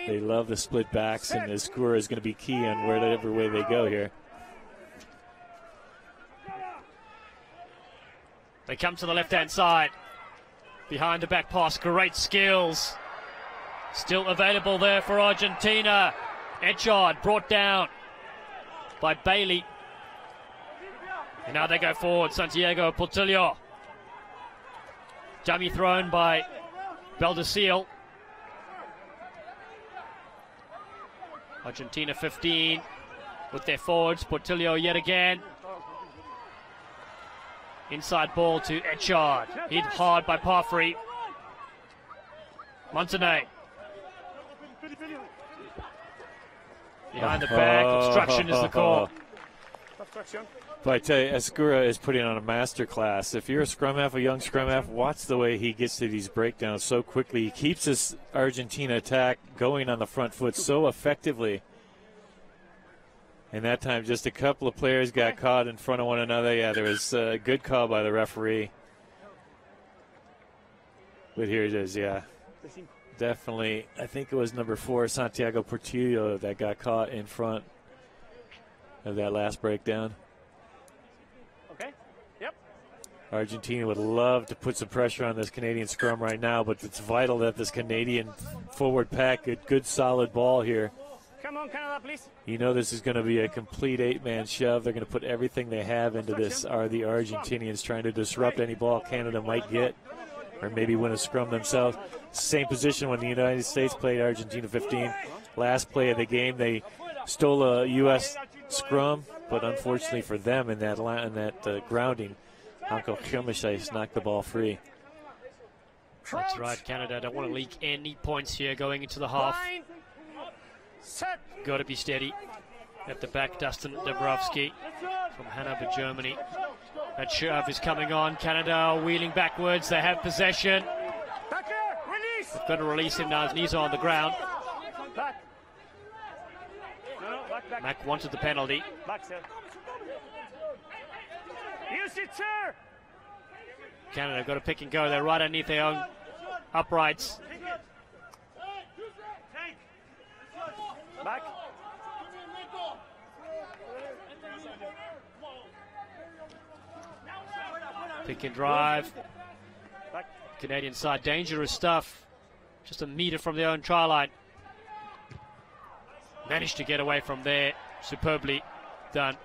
They love the split backs, and Escura is going to be key on whatever way they go here. They come to the left-hand side. Behind the back pass, great skills. Still available there for Argentina. Echard brought down by Bailey. And now they go forward, Santiago Portillo. Dummy thrown by Beldacil. Argentina 15 with their forwards. Portillo yet again. Inside ball to Echard. Hit hard by Parfrey. Montenay. Behind the back. Obstruction is the call. But I tell you, Escura is putting on a master class. If you're a scrum half, a young scrum half, watch the way he gets to these breakdowns so quickly. He keeps this Argentina attack going on the front foot so effectively. And that time, just a couple of players got caught in front of one another. Yeah, there was a good call by the referee. But here it is, yeah. Definitely, I think it was number 4, Santiago Portillo, that got caught in front of that last breakdown. Okay, yep. Argentina would love to put some pressure on this Canadian scrum right now, but it's vital that this Canadian forward pack get good solid ball here. Come on, Canada, please. You know this is going to be a complete 8-man shove. They're going to put everything they have into this. Are the Argentinians trying to disrupt any ball Canada might get, or maybe win a scrum themselves? Same position when the United States played Argentina 15. Last play of the game, they stole a U.S. scrum, but unfortunately for them in that grounding, Anko Khimashais knocked the ball free. That's right, Canada don't want to leak any points here going into the half. Got to be steady. At the back, Dustin Dabrowski from Hanover, Germany. That shove is coming on. Canada are wheeling backwards. They have possession. They've got to release him now. His knees are on the ground. Mack wanted the penalty. Canada got to pick and go. They're right underneath their own uprights. Back. Pick and drive. Canadian side, dangerous stuff. Just a metre from their own try line. Managed to get away from there. Superbly done.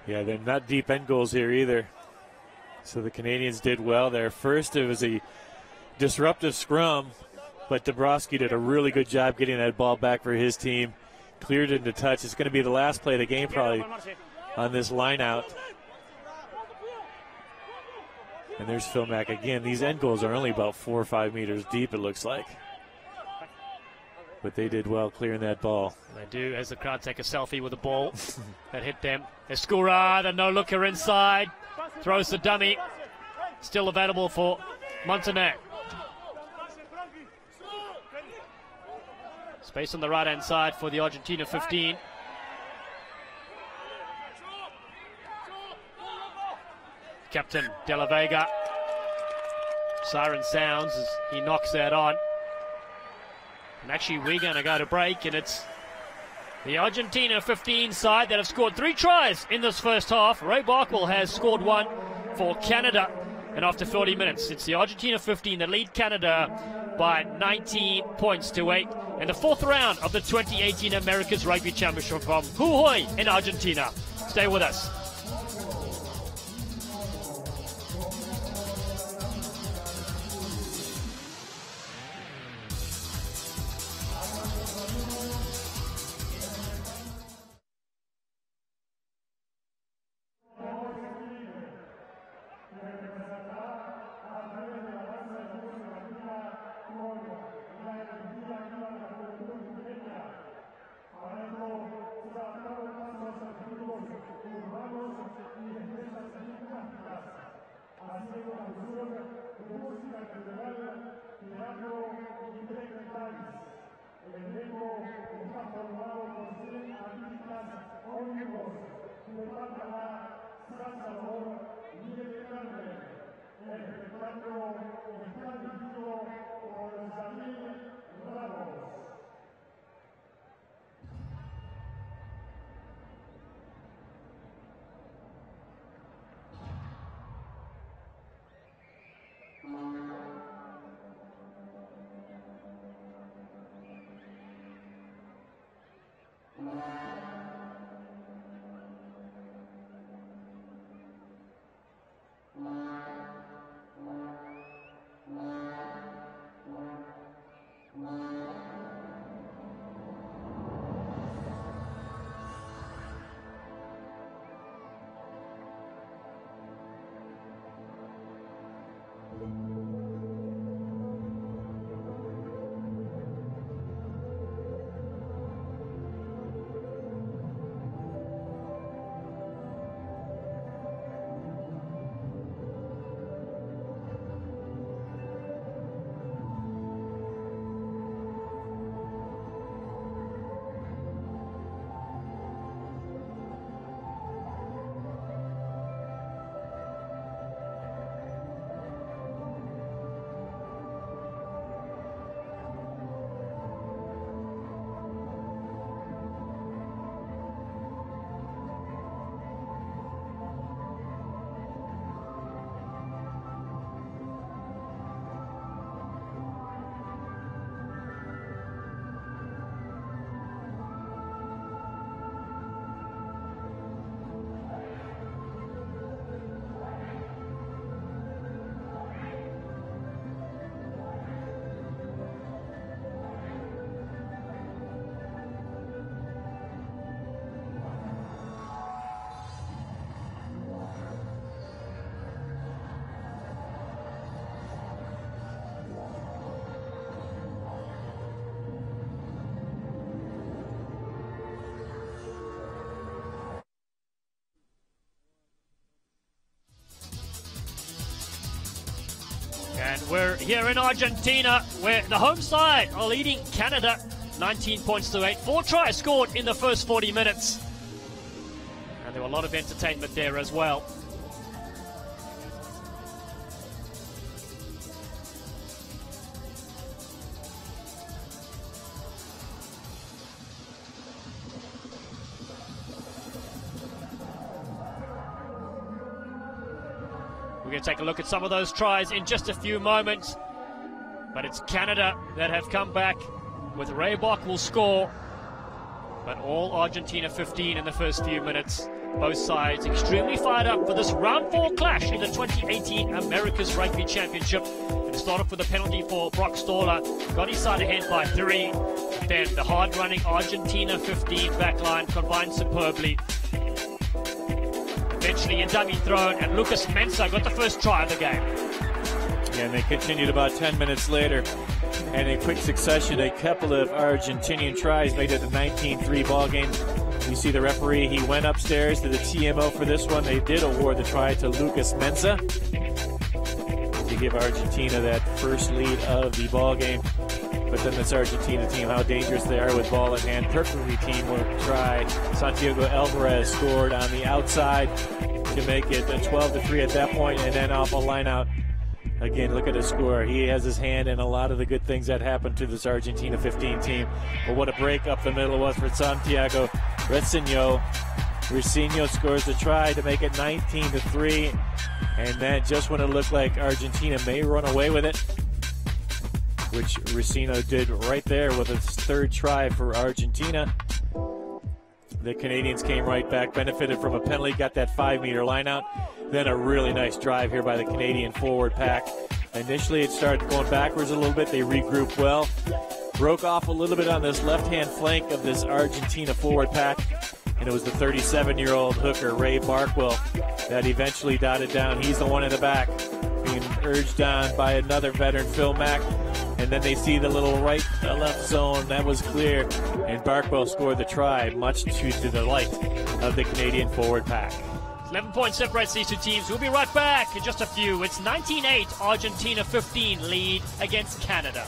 Yeah, they're not deep end goals here either. So the Canadians did well there. First, it was a disruptive scrum, but Dabrowski did a really good job getting that ball back for his team. Cleared into touch. It's going to be the last play of the game probably on this line out. And there's Phil Mack again. These end goals are only about 4 or 5 meters deep, it looks like. But they did well clearing that ball. They do, as the crowd take a selfie with the ball that hit them. Escura, the no-looker inside. Throws the dummy. Still available for Montenay. Space on the right-hand side for the Argentina 15. Captain De La Vega. Siren sounds as he knocks that on. And actually, we're going to go to break, and it's the Argentina 15 side that have scored 3 tries in this first half. Ray Barkwell has scored 1 for Canada. And after 40 minutes, it's the Argentina 15 that lead Canada by 19 points to 8 in the fourth round of the 2018 America's Rugby Championship from Jujuy in Argentina. Stay with us. And we're here in Argentina, where the home side are leading Canada 19 points to 8. 4 tries scored in the first 40 minutes. And there were a lot of entertainment there as well. We're going to take a look at some of those tries in just a few moments. But it's Canada that have come back with Reybok will score. But all Argentina 15 in the first few minutes. Both sides extremely fired up for this round 4 clash in the 2018 America's Rugby Championship. It started off with a penalty for Brock Stoller. Got his side ahead by 3. Then the hard-running Argentina 15 backline combined superbly. Eventually a dummy thrown, and Lucas Mensah got the first try of the game. Yeah, and they continued about 10 minutes later. And in quick succession, a couple of Argentinian tries made it a 19-3 ball game. You see the referee, he went upstairs to the TMO for this one. They did award the try to Lucas Mensah to give Argentina that first lead of the ball game. But then this Argentina team, how dangerous they are with ball in hand. Perfectly teamwork try. Santiago Alvarez scored on the outside to make it 12-3 at that point, and then off a line out. Again, look at the score. He has his hand in a lot of the good things that happened to this Argentina 15 team. But what a break up the middle was for Santiago Reseño. Ricino scores the try to make it 19-3. And then just when it looked like Argentina may run away with it, which Ricino did right there with his third try for Argentina, the Canadians came right back, benefited from a penalty, got that 5-meter line out. Then a really nice drive here by the Canadian forward pack. Initially it started going backwards a little bit. They regrouped well. Broke off a little bit on this left-hand flank of this Argentina forward pack. And it was the 37-year-old hooker, Ray Barkwell, that eventually dotted down. He's the one in the back, being urged down by another veteran, Phil Mack. And then they see the little right-left zone. That was clear. And Barkwell scored the try, much to the delight of the Canadian forward pack. 11 points separates these two teams. We'll be right back in just a few. It's 19-8, Argentina 15 lead against Canada.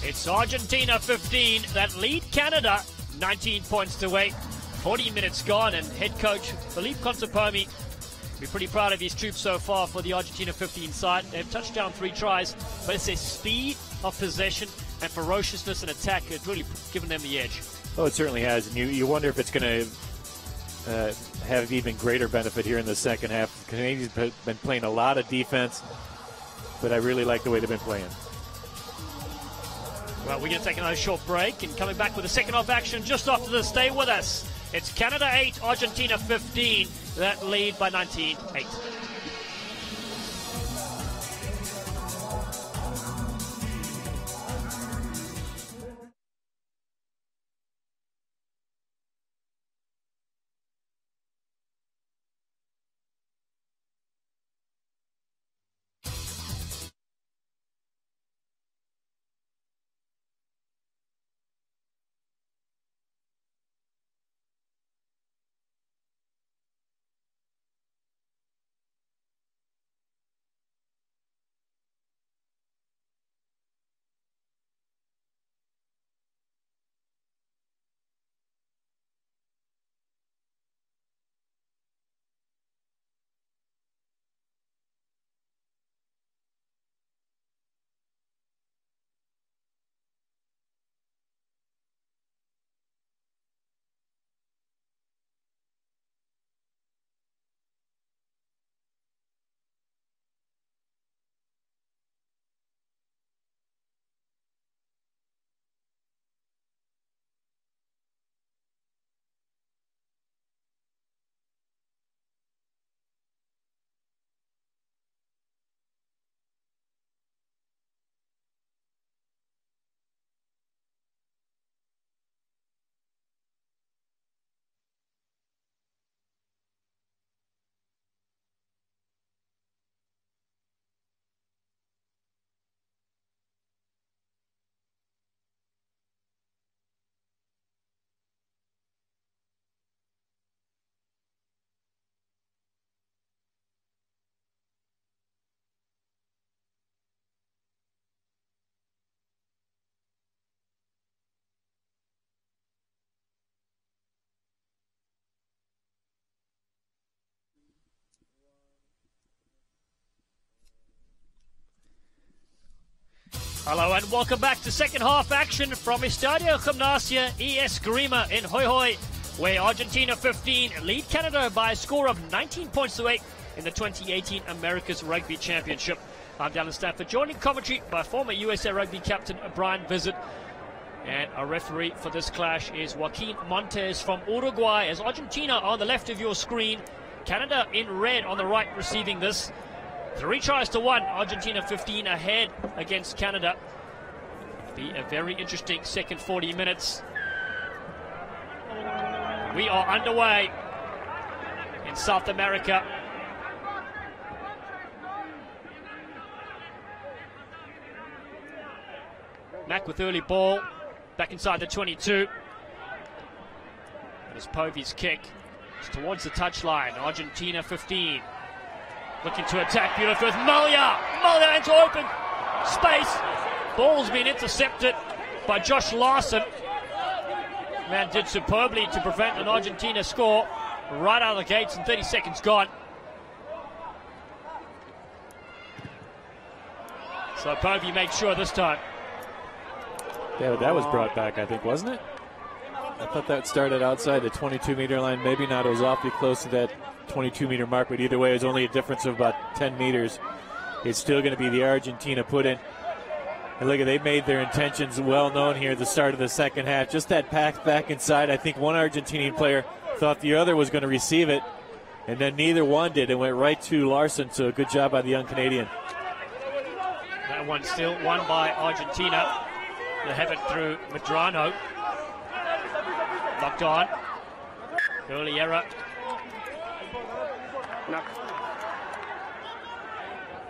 It's Argentina 15 that lead Canada 19 points to 8. 40 minutes gone, and head coach Philippe Contepomi be pretty proud of his troops so far for the Argentina 15 side. They've touched down 3 tries, but it's their speed of possession and ferociousness and attack that's really given them the edge. Oh, it certainly has. And you wonder if it's going to have even greater benefit here in the second half. The Canadians have been playing a lot of defense, but I really like the way they've been playing. Well, we're going to take another short break and coming back with the second half action just after this. Stay with us. It's Canada 8, Argentina 15. That lead by 19-8. Hello and welcome back to second half action from Estadio Gimnasia e Esgrima in Hoi Hoi, where Argentina 15 lead Canada by a score of 19 points to 8 in the 2018 America's Rugby Championship. I'm Dallin Stanford, joining commentary by former USA Rugby captain Brian Visit. And our referee for this clash is Joaquin Montes from Uruguay, as Argentina on the left of your screen, Canada in red on the right receiving this. 3 tries to 1, Argentina 15 ahead against Canada. Be a very interesting second 40 minutes. We are underway in South America. Mack with early ball, back inside the 22. There's Povey's kick. It's towards the touchline. Argentina 15. Looking to attack, beautiful with Malya. Malya into open space. Ball's been intercepted by Josh Larson. Man did superbly to prevent an Argentina score right out of the gates, and 30 seconds gone. So Povey made sure this time. Yeah, but that was brought back, I think, wasn't it? I thought that started outside the 22-meter line. Maybe not. It was awfully close to that 22-meter mark, but either way, it was only a difference of about 10 meters. It's still going to be the Argentina put in. And look, they made their intentions well known here at the start of the second half. Just that pack back inside. I think one Argentinian player thought the other was going to receive it, and then neither one did. It went right to Larson, so good job by the young Canadian. That one still won by Argentina. They have it through Medrano. Locked on. Early error.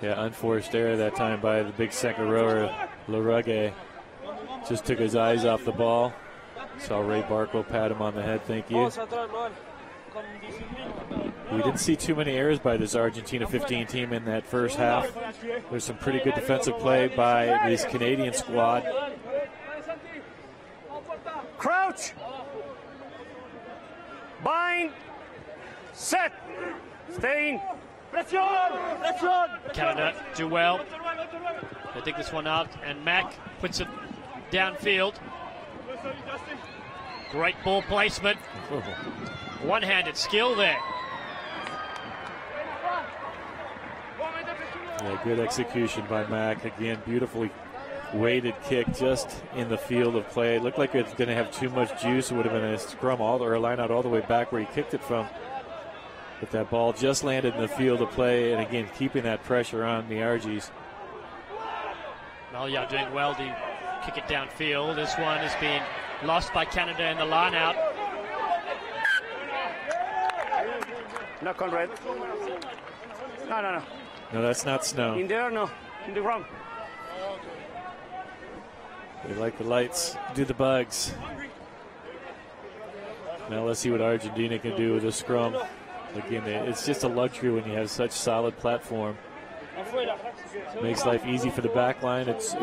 Yeah, unforced error that time by the big second rower, Rugby. Just took his eyes off the ball. Saw Ray Barkwell pat him on the head, thank you. We didn't see too many errors by this Argentina 15 team in that first half. There's some pretty good defensive play by this Canadian squad. Crouch. Bind. Set. Stay. Canada do well. They dig this one out, and Mack puts it downfield. Great ball placement. One-handed skill there. Yeah, good execution by Mack. Again, beautifully weighted kick just in the field of play. It looked like it's going to have too much juice. It would have been a scrum or a line out all the way back where he kicked it from. But that ball just landed in the field of play, and again, keeping that pressure on the RGs. Malya doing well to kick it downfield. This one has been lost by Canada in the line out. No, Conrad. No. No, that's not snow. In there, no. In the ground. They like the lights, do the bugs. Now let's see what Argentina can do with a scrum. Again, it's just a luxury when you have such solid platform. Makes life easy for the back line. It's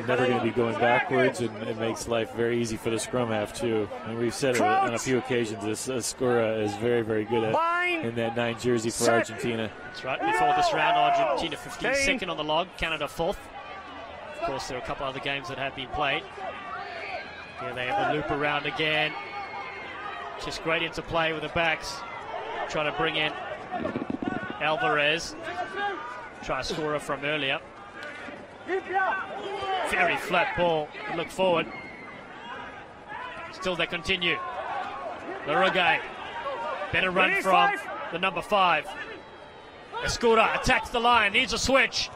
never going to be going backwards, and it makes life very easy for the scrum half too. And we've said it on a few occasions, this Escura is very, very good at in that 9 jersey for Argentina. That's right. Before this round, Argentina 15 second on the log, Canada 4th. Of course, there are a couple other games that have been played. Here they have the loop around again. Just great interplay with the backs. Trying to bring in Alvarez. Try scorer from earlier. Very flat ball. Look forward. Still they continue. Rugby. Better run from the number 5. Escura attacks the line. Needs a switch.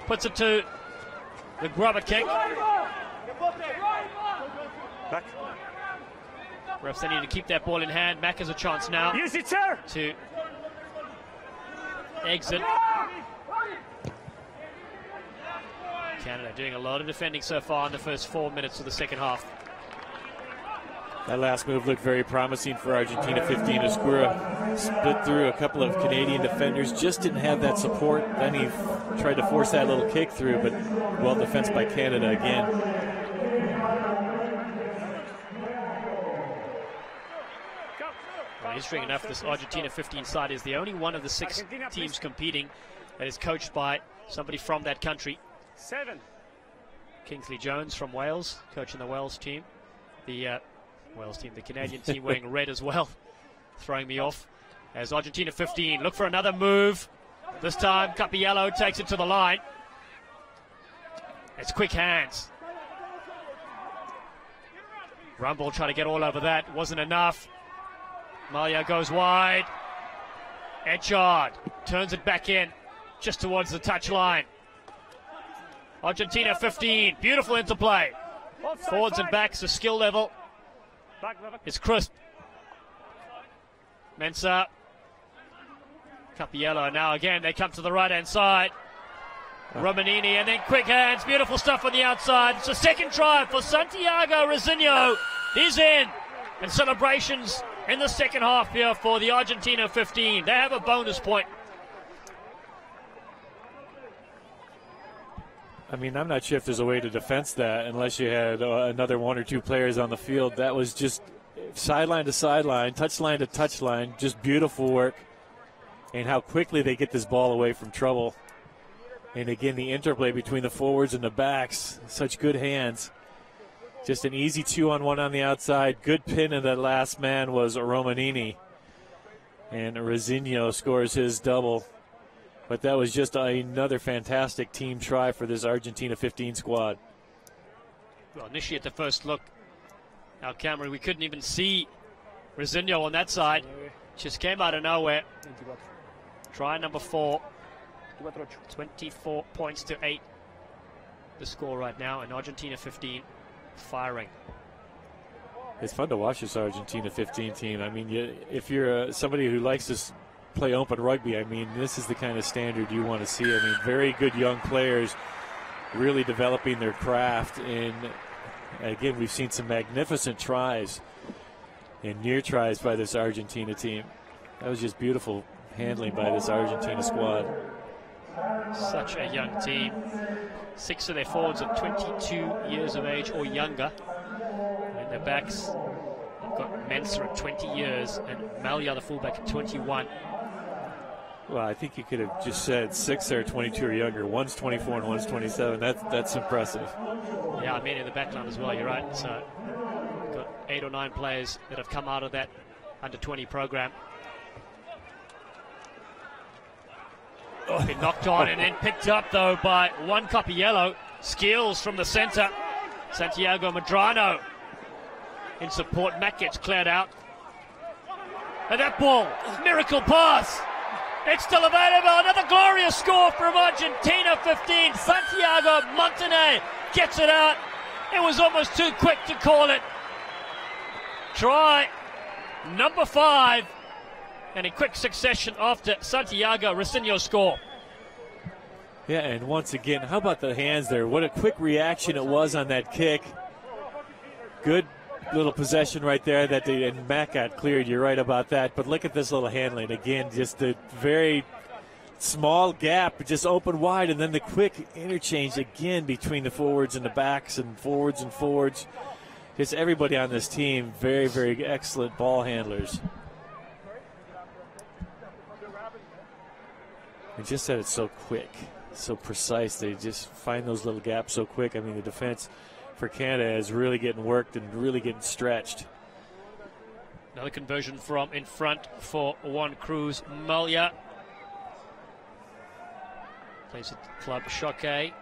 Puts it to the grubber kick. Back. Refs, they need to keep that ball in hand. Mack has a chance now Use it, sir. to exit. Canada doing a lot of defending so far in the first 4 minutes of the second half. That last move looked very promising for Argentina 15. Escura split through a couple of Canadian defenders, just didn't have that support. Then he tried to force that little kick through, but well defensed by Canada again. Interesting enough, this Argentina 15 side is the only one of the 6 teams competing that is coached by somebody from that country. 7. Kingsley Jones from Wales, coaching the Wales team. The Canadian team wearing red as well, throwing me off. As Argentina 15, look for another move. This time, Capiello takes it to the line. It's quick hands. Rumble trying to get all over that, wasn't enough. Malia goes wide. Echard turns it back in, just towards the touchline. Argentina 15, beautiful interplay. Forwards and backs, the skill level is crisp. Mensah. Capiello now again, they come to the right-hand side. Romanini, and then quick hands, beautiful stuff on the outside. It's a second try for Santiago Rosinho. He's in, and celebrations in the second half here for the Argentina 15. They have a bonus point. I mean, I'm not sure if there's a way to defense that unless you had another one or two players on the field. That was just sideline to sideline, touchline to touchline, just beautiful work. And how quickly they get this ball away from trouble. And again, the interplay between the forwards and the backs, such good hands. Just an easy 2-on-1 on the outside. Good pin, and that last man was Romanini. And Rosinho scores his double. But that was just another fantastic team try for this Argentina 15 squad. Well, initially at the first look, our camera, we couldn't even see Rosinho on that side. Just came out of nowhere. Try number 4. 24 points to 8. The score right now, and Argentina 15 firing. It's fun to watch this Argentina 15 team. I mean, if you're somebody who likes to play open rugby, I mean, this is the kind of standard you want to see. I mean, very good young players really developing their craft. And again, we've seen some magnificent tries and near tries by this Argentina team. That was just beautiful handling by this Argentina squad. Such a young team. 6 of their forwards are 22 years of age or younger. And their backs, they've got Mensah at 20 years and Malia, the fullback, at 21. Well, I think you could have just said 6 are 22 or younger. One's 24 and one's 27. That's impressive. Yeah, I mean in the backline as well, you're right. So we've got 8 or 9 players that have come out of that under 20 program. Been knocked on and then picked up though by Juan Capiello. Skills from the centre. Santiago Medrano in support. Mack gets cleared out. And that ball, miracle pass. It's still available. Another glorious score from Argentina 15. Santiago Montané gets it out. It was almost too quick to call it. Try number 5. And in quick succession after Santiago Rosinho's score. Yeah, and once again, how about the hands there? What a quick reaction it was on that kick. Good little possession right there that and Mack got cleared. You're right about that. But look at this little handling. Again, just the very small gap, just open wide, and then the quick interchange again between the forwards and the backs and forwards. Just everybody on this team, very, very excellent ball handlers. And just that it's so quick, so precise. They just find those little gaps so quick. I mean, the defense for Canada is really getting worked and really getting stretched. Another conversion from in front for Juan Cruz Malia. Plays at the club Choquet.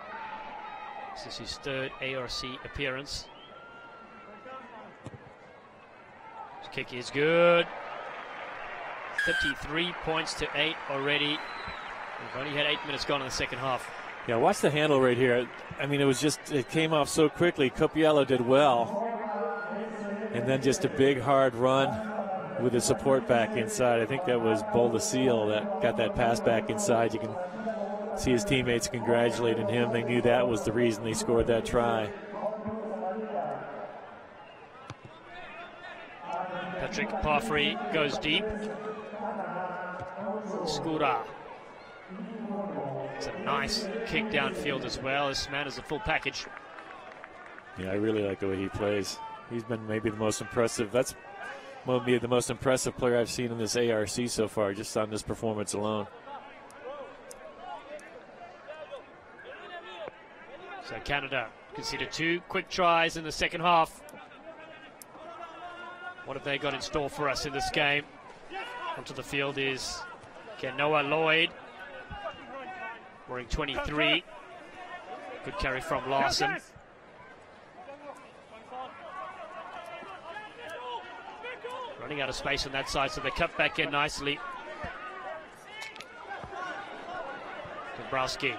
This is his 3rd ARC appearance. His kick is good. 33 points to 8 already. We've only had 8 minutes gone in the second half. Yeah, watch the handle right here. I mean, it came off so quickly. Capiello did well. And then just a big, hard run with the support back inside. I think that was Boldacil that got that pass back inside. You can see his teammates congratulating him. They knew that was the reason they scored that try. Patrick Parfrey goes deep. Skura. It's a nice kick downfield as well. This man is a full package. Yeah, I really like the way he plays. He's been maybe the most impressive. That's maybe the most impressive player I've seen in this ARC so far, just on this performance alone. So Canada conceded 2 quick tries in the second half. What have they got in store for us in this game? Onto the field is Noah Lloyd, wearing 23. Good carry from Larson. Running out of space on that side, so they cut back in nicely. Dombrowski.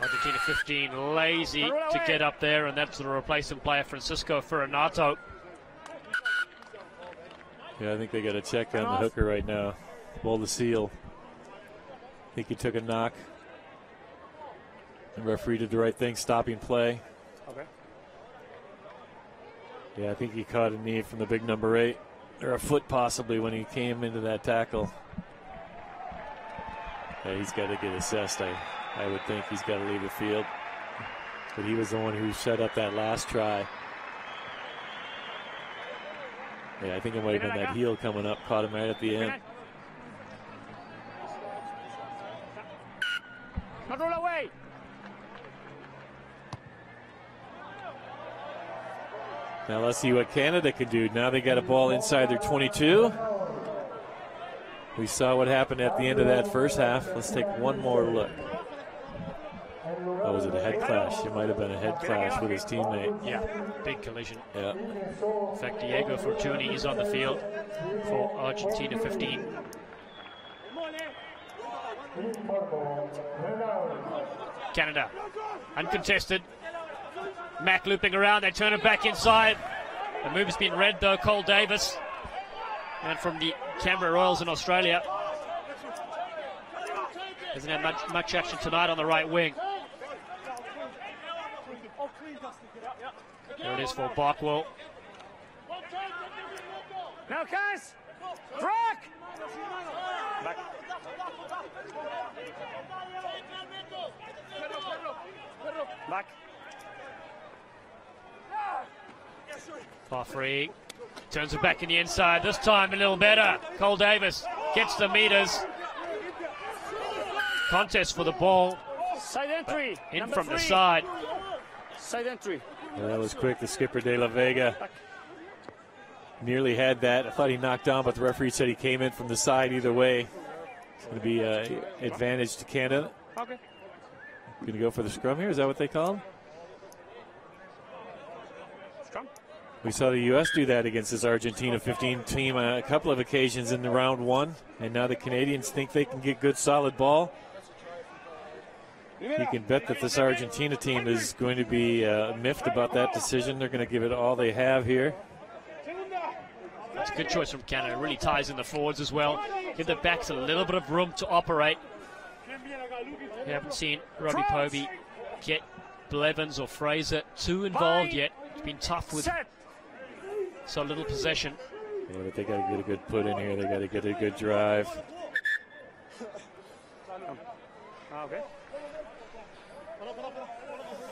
Argentina 15, lazy to get up there, and that's the replacement player, Francisco Ferranato. Yeah, I think they got a check on the hooker right now. Bull the seal. I think he took a knock. The referee did the right thing, stopping play. Okay. Yeah, I think he caught a knee from the big number 8, or a foot possibly when he came into that tackle. Yeah, he's got to get assessed. I would think he's got to leave the field. But he was the one who set up that last try. Yeah, I think it might have been that heel coming up, caught him right at the end. Roll away. Now let's see what Canada can do. Now they got a ball inside their 22. We saw what happened at the end of that first half. Let's take one more look. Oh, was it a head clash? It might have been a head clash with his teammate. Yeah, big collision. Yeah. In fact, Diego Fortuny is on the field for Argentina 15. Canada, uncontested. Mack looping around, they turn it back inside. The move has been read though, Cole Davis. And from the Canberra Royals in Australia. Hasn't had much action tonight on the right wing. There it is for Barkwell. Now, guys, track. Back. Far free. Turns it back in the inside. This time a little better. Cole Davis gets the meters. Contest for the ball. Side entry. In Number from 3. the side. Side entry. Yeah, that was quick. The skipper, De La Vega, nearly had that. I thought he knocked down, but the referee said he came in from the side either way. It's going to be an advantage to Canada. Okay. Going to go for the scrum here. Is that what they call him? Scrum. We saw the U.S. do that against this Argentina 15 team on a couple of occasions in the round 1. And now the Canadians think they can get good, solid ball. You can bet that this Argentina team is going to be miffed about that decision. They're going to give it all they have here. That's a good choice from Canada. It really ties in the forwards as well. Give the backs a little bit of room to operate. We haven't seen Robbie Povey get Blevins or Fraser too involved yet. It's been tough with so little possession. Yeah, but they got to get a good put in here. They got to get a good drive. Okay.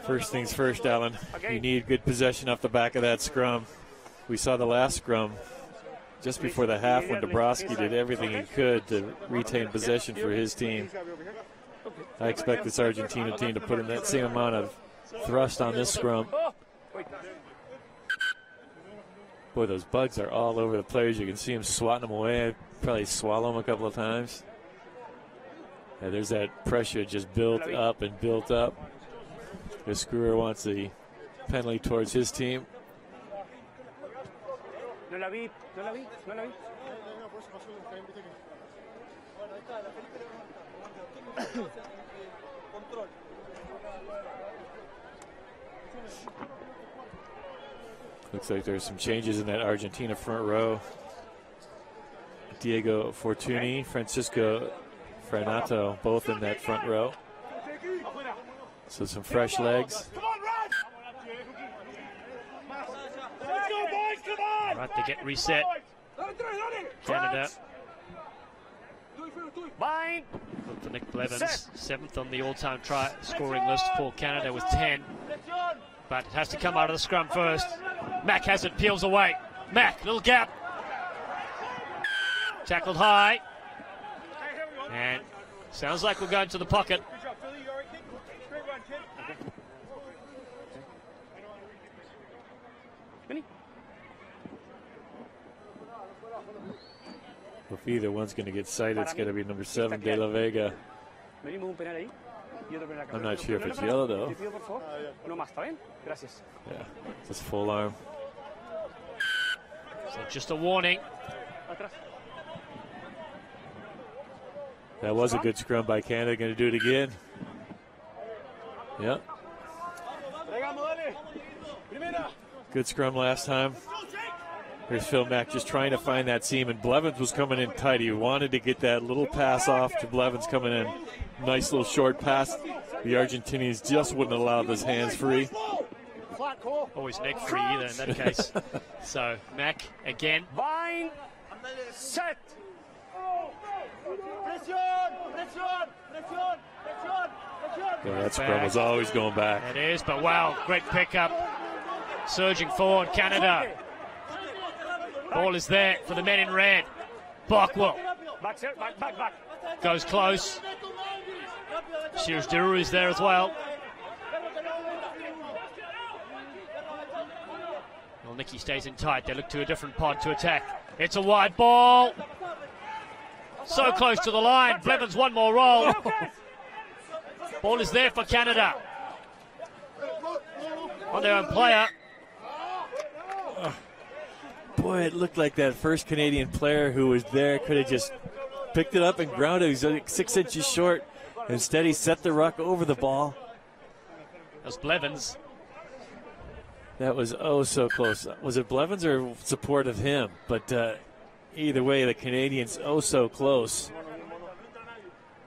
First things first, Alan. You need good possession off the back of that scrum. We saw the last scrum just before the half when Dombrowski did everything he could to retain possession for his team. I expect this Argentina team to put in that same amount of thrust on this scrum. Boy, those bugs are all over the players. You can see them swatting them away. Probably swallow them a couple of times. Yeah, there's that pressure just built up and built up. The Screwer wants the penalty towards his team. No la vi, no la vi, no la vi. Looks like there's some changes in that Argentina front row. Diego Fortuny, Francisco Ferranato, both in that front row. So some fresh legs. Right, they get reset. Canada. Look for Nick Blevins, 7th on the all-time try scoring list for Canada with 10. But it has to come out of the scrum first. Mack has it, peels away. Mack, little gap. Tackled high. And sounds like we're going to the pocket. Vení. If either one's going to get cited, it's going to be number 7, De La Vega. Venimos un penal ahí. I'm not sure if it's yellow, though. No más, ¿está bien? Gracias. Yeah, just full arm. So just a warning. That was a good scrum by Canada. Going to do it again. Yep. Good scrum last time. Here's Phil Mack just trying to find that seam, and Blevins was coming in tight. He wanted to get that little pass off to Blevins coming in. Nice little short pass. The Argentinians just wouldn't allow his hands free. Always neck free either in that case. So Mack again. Bind. Set. Yeah, that scrum was always going back. It is, but wow, great pickup. Surging forward, Canada. Ball is there for the men in red. Barkwell goes close. Shears Deru is there as well. Well, Nicky stays in tight. They look to a different pod to attack. It's a wide ball. So close to the line. Blevins one more roll. Ball is there for Canada. On their own player. Boy, it looked like that first Canadian player who was there could have just picked it up and grounded. He's like 6 inches short. Instead, he set the ruck over the ball. That's Blevins. That was oh so close. Was it Blevins or support of him? But either way, the Canadians oh so close.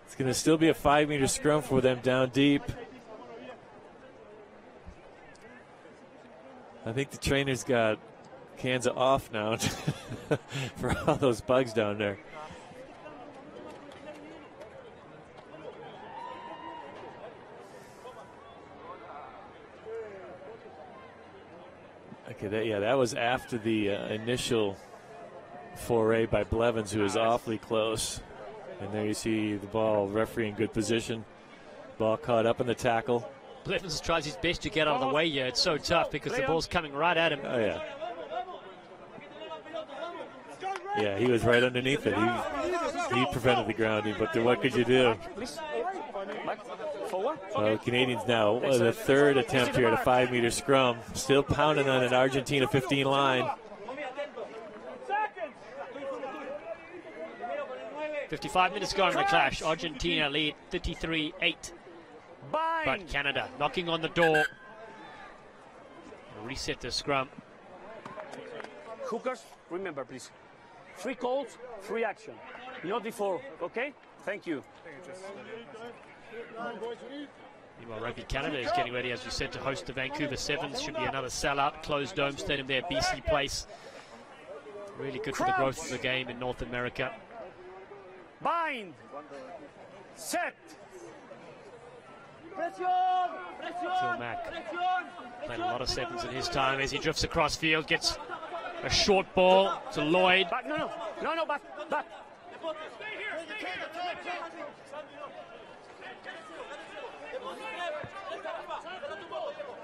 It's going to still be a 5-meter scrum for them down deep. I think the trainer's got Kanza off now for all those bugs down there. Okay, that was after the initial foray by Blevins, who was awfully close. And there you see the ball, referee in good position. Ball caught up in the tackle. Blevins tries his best to get out of the way here. It's so tough because the ball's coming right at him. Oh, yeah. Yeah, he was right underneath it. He prevented the grounding, but what could you do? So Canadians now, the third attempt here at a 5-meter scrum. Still pounding on an Argentina 15 line. 55 minutes gone in the clash. Argentina lead 33-8. But Canada knocking on the door. Reset the scrum. Hookers, remember please. 3 calls, 3 action. Not before, okay? Thank you. Meanwhile, Rugby Canada is getting ready, as we said, to host the Vancouver Sevens. Should be another sellout. Closed dome stadium there, BC Place. Really good for the growth of the game in North America. Bind. Set. Phil Mack played a lot of sevens in his time as he drifts across field, gets a short ball to Lloyd. Back, no, back.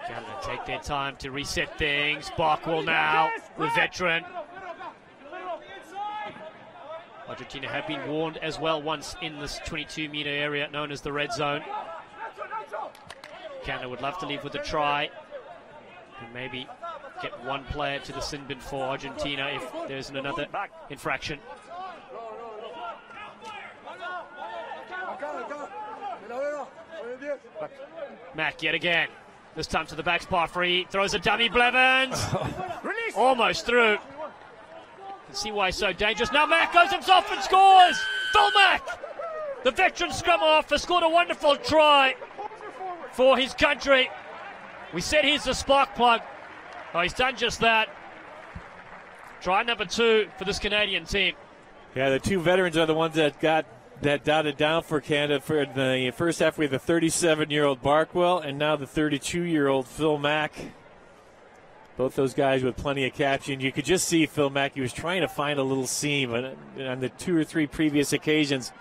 Canada take their time to reset things. Barkwell now, the veteran. Argentina have been warned as well once in this 22-meter area known as the red zone. Canada would love to leave with a try and maybe get one player to the sin bin for Argentina if there's another infraction. Mack yet again. This time to the back spot free. Throws a dummy. Blevins. Almost through. You can see why he's so dangerous. Now Mack goes himself and scores. Phil Mack, the veteran scrum half, has scored a wonderful try for his country. We said he's the spark plug. Oh, he's done just that. Try number 2 for this Canadian team. Yeah, the 2 veterans are the ones that got that dotted down for Canada. For the first half, we had the 37-year-old Barkwell and now the 32-year-old Phil Mack. Both those guys with plenty of caption. You could just see Phil Mack. He was trying to find a little seam. And on the 2 or 3 previous occasions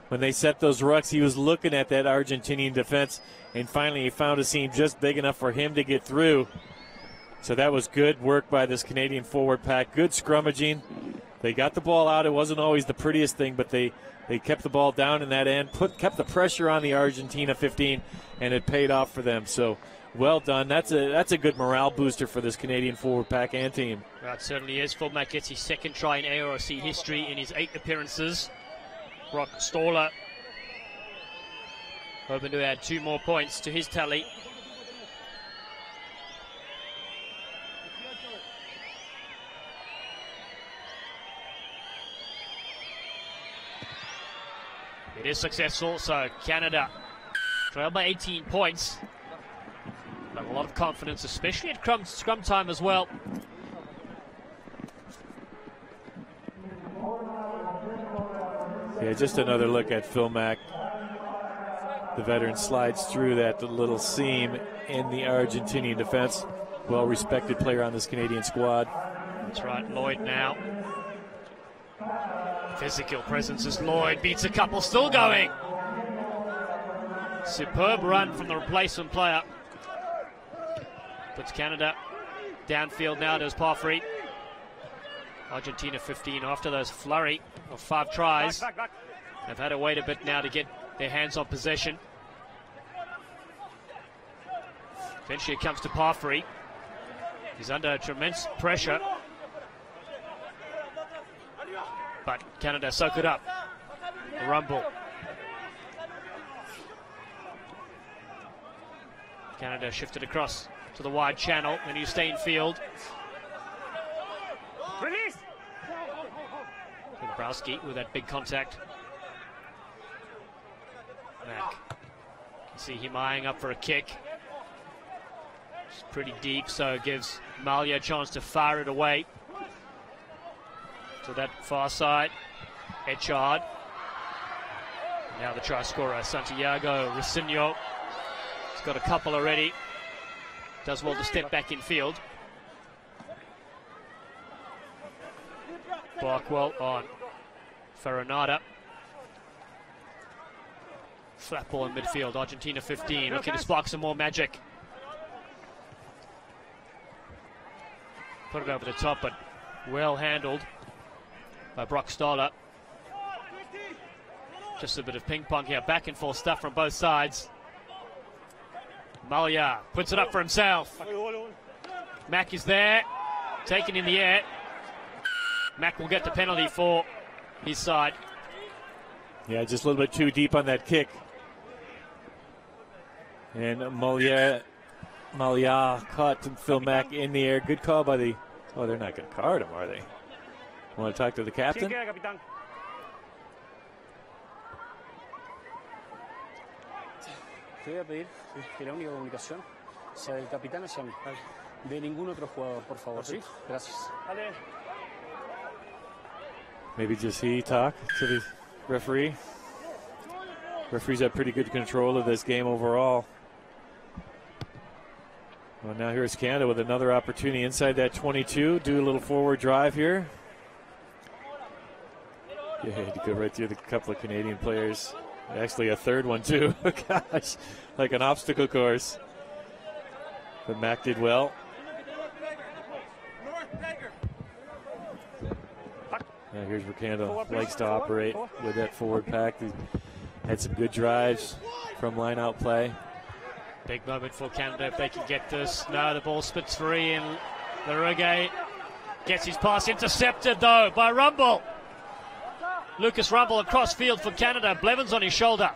when they set those rucks, he was looking at that Argentinian defense. And finally, he found a seam just big enough for him to get through. So that was good work by this Canadian forward pack. Good scrummaging. They got the ball out. It wasn't always the prettiest thing, but they kept the ball down in that end, kept the pressure on the Argentina 15, and it paid off for them. So well done. That's a good morale booster for this Canadian forward pack and team. That certainly is. Fullback gets his second try in ARC history in his 8 appearances. Brock Stoller hoping to add 2 more points to his tally. It is successful, so Canada trail by 18 points. Have a lot of confidence, especially at scrum time as well. Yeah, just another look at Phil Mack. The veteran slides through that little seam in the Argentinian defense. Well-respected player on this Canadian squad. That's right, Lloyd now. Physical presence as Lloyd beats a couple, still going. Superb run from the replacement player. Puts Canada downfield now to his Parfrey. Argentina 15 after those flurry of 5 tries. They've had to wait a bit now to get their hands on possession. Eventually it comes to Parfrey. He's under tremendous pressure. But Canada soak it up. Rumble. Canada shifted across to the wide channel. Then you stay in field. Release! Dombrowski with that big contact. Mack. You see him eyeing up for a kick. It's pretty deep, so it gives Malia a chance to fire it away. To that far side, Echard. Now the try scorer, Santiago Rocinho. He's got a couple already. Does well to step back in field. Barkwell on Ferranada. Flat ball in midfield, Argentina 15, looking to spark some more magic. Put it over the top, but well handled by Brock Stoller. Just a bit of ping pong here, back and forth stuff from both sides. Malia puts it up for himself. Mack is there, taken in the air. Mack will get the penalty for his side. Yeah, just a little bit too deep on that kick. And Malia caught Phil Mack in the air. Good call by the... Oh, they're not going to card him, are they? Want to talk to the captain? Te voy a pedir que la única comunicación sea del capitán hacia mí. De ningún otro jugador, por favor. ¿Sí? Gracias. Maybe just he talk to the referee. Referees have pretty good control of this game overall. Well, now here's Canada with another opportunity inside that 22. Do a little forward drive here. Yeah, to go right through the couple of Canadian players. Actually, a third one, too. Gosh, like an obstacle course. But Mack did well. Now here's where Canada likes to operate with that forward pack. He had some good drives from line-out play. Big moment for Canada if they can get this. No, the ball spits free and Larugay gets his pass intercepted, though, by Rumble. Lucas Rumble across field for Canada. Blevins on his shoulder.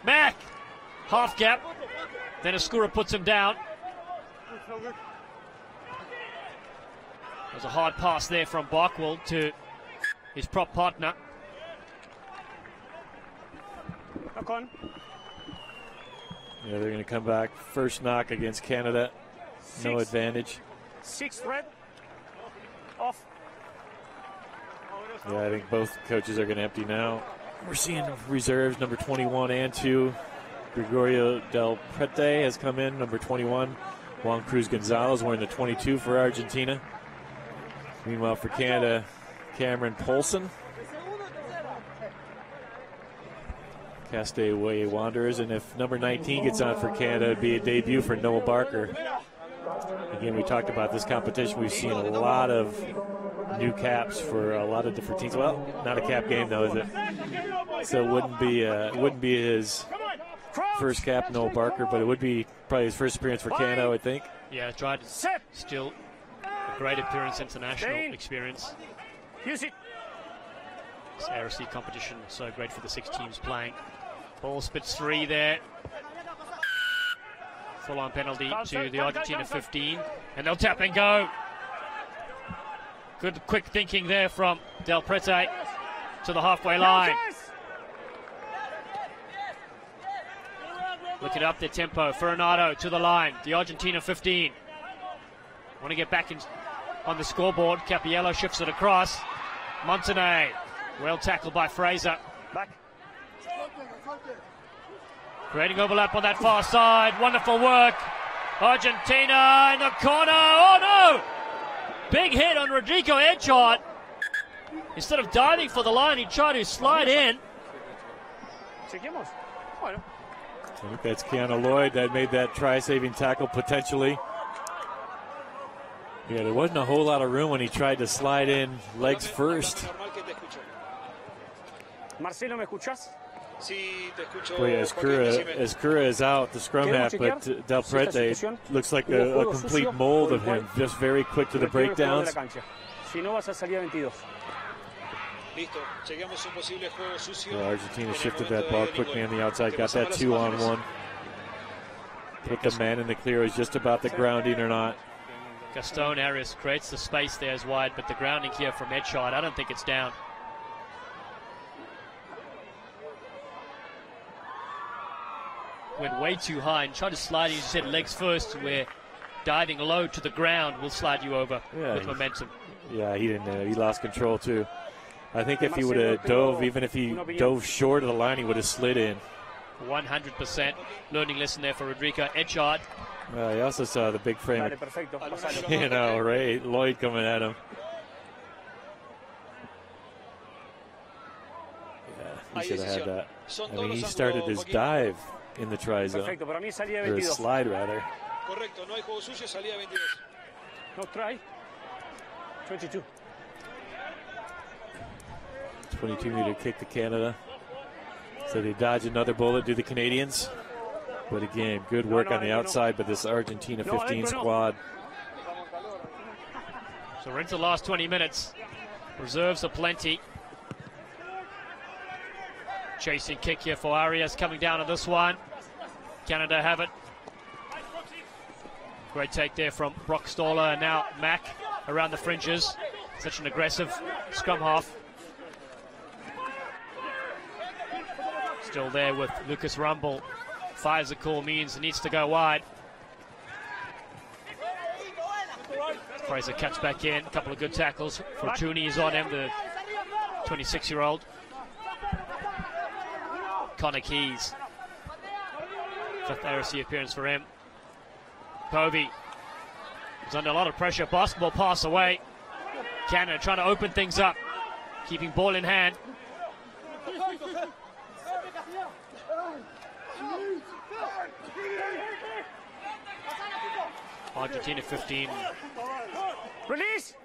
Mack, half gap. Then Escura puts him down. There's a hard pass there from Barkwell to his prop partner. Yeah, they're going to come back. First knock against Canada. No advantage. 6 red. Off. Yeah, I think both coaches are going to empty now. We're seeing reserves, number 21 and 2. Gregorio Del Prete has come in, number 21. Juan Cruz Gonzalez wearing the 22 for Argentina. Meanwhile, for Canada, Cameron Polson. Castaway Wanderers. And if number 19 gets on for Canada, it'd be a debut for Noah Barker. And Again, we talked about this competition. We've seen a lot of new caps for a lot of different teams. Well, not a cap game though, is it? So it wouldn't be his first cap, Noel Barker, but it would be probably his first appearance for Canada, I think. Yeah, tried. Still a great appearance, international experience. Use it. This ARC competition so great for the 6 teams playing. Ball spits 3 there. Full-on penalty to the Argentina 15, and they'll tap and go. Good quick thinking there from Del Prete to the halfway line. Look it up their tempo. Ferranado to the line. The Argentina 15. Want to get back on the scoreboard. Capiello shifts it across. Montenay. Well tackled by Fraser. Back. Creating overlap on that far side. Wonderful work. Argentina in the corner. Oh no! Big hit on Rodrigo Edgehart. Instead of diving for the line, he tried to slide in. I think that's Keanu Lloyd that made that try-saving tackle potentially. Yeah, there wasn't a whole lot of room when he tried to slide in legs first. Marcelo, ¿me escuchas? Boy, Escura is out, the scrum half, but Del Prete looks like a complete mold of him, just very quick to the breakdowns. Well, Argentina shifted that ball quickly on the outside, got that 2-on-1. Put the man in the clear. Is just about the grounding or not. Gaston Arias creates the space there as wide, but the grounding here from Edgehart, I don't think it's down. Went way too high and tried to slide, as you said, legs first, where diving low to the ground will slide you over with momentum. Yeah, he didn't. He lost control too. I think if he would have dove, even if he dove short of the line, he would have slid in. 100% learning lesson there for Rodrigo Edgehart. I also saw the big frame of, Ray Lloyd coming at him. Yeah, he should have had that. I mean, he started his dive in the try zone, or his slide rather. No try. 22. 22-meter kick to Canada. So they dodge another bullet, do the Canadians. But again, good work on the outside by this Argentina 15 squad. So we're into the last 20 minutes. Reserves are plenty. Chasing kick here for Arias, coming down on this one. Canada have it. Great take there from Brock Stoller, and now Mack around the fringes. Such an aggressive scrum half. Still there with Lucas Rumble. Fires the call, means it needs to go wide. Fraser cuts back in. A couple of good tackles. Fortuny is on him, the 26-year-old. Connor Keys. 5th ARC appearance for him. Povey is under a lot of pressure. Basketball pass away. Canada trying to open things up. Keeping ball in hand. Argentina 15. Release.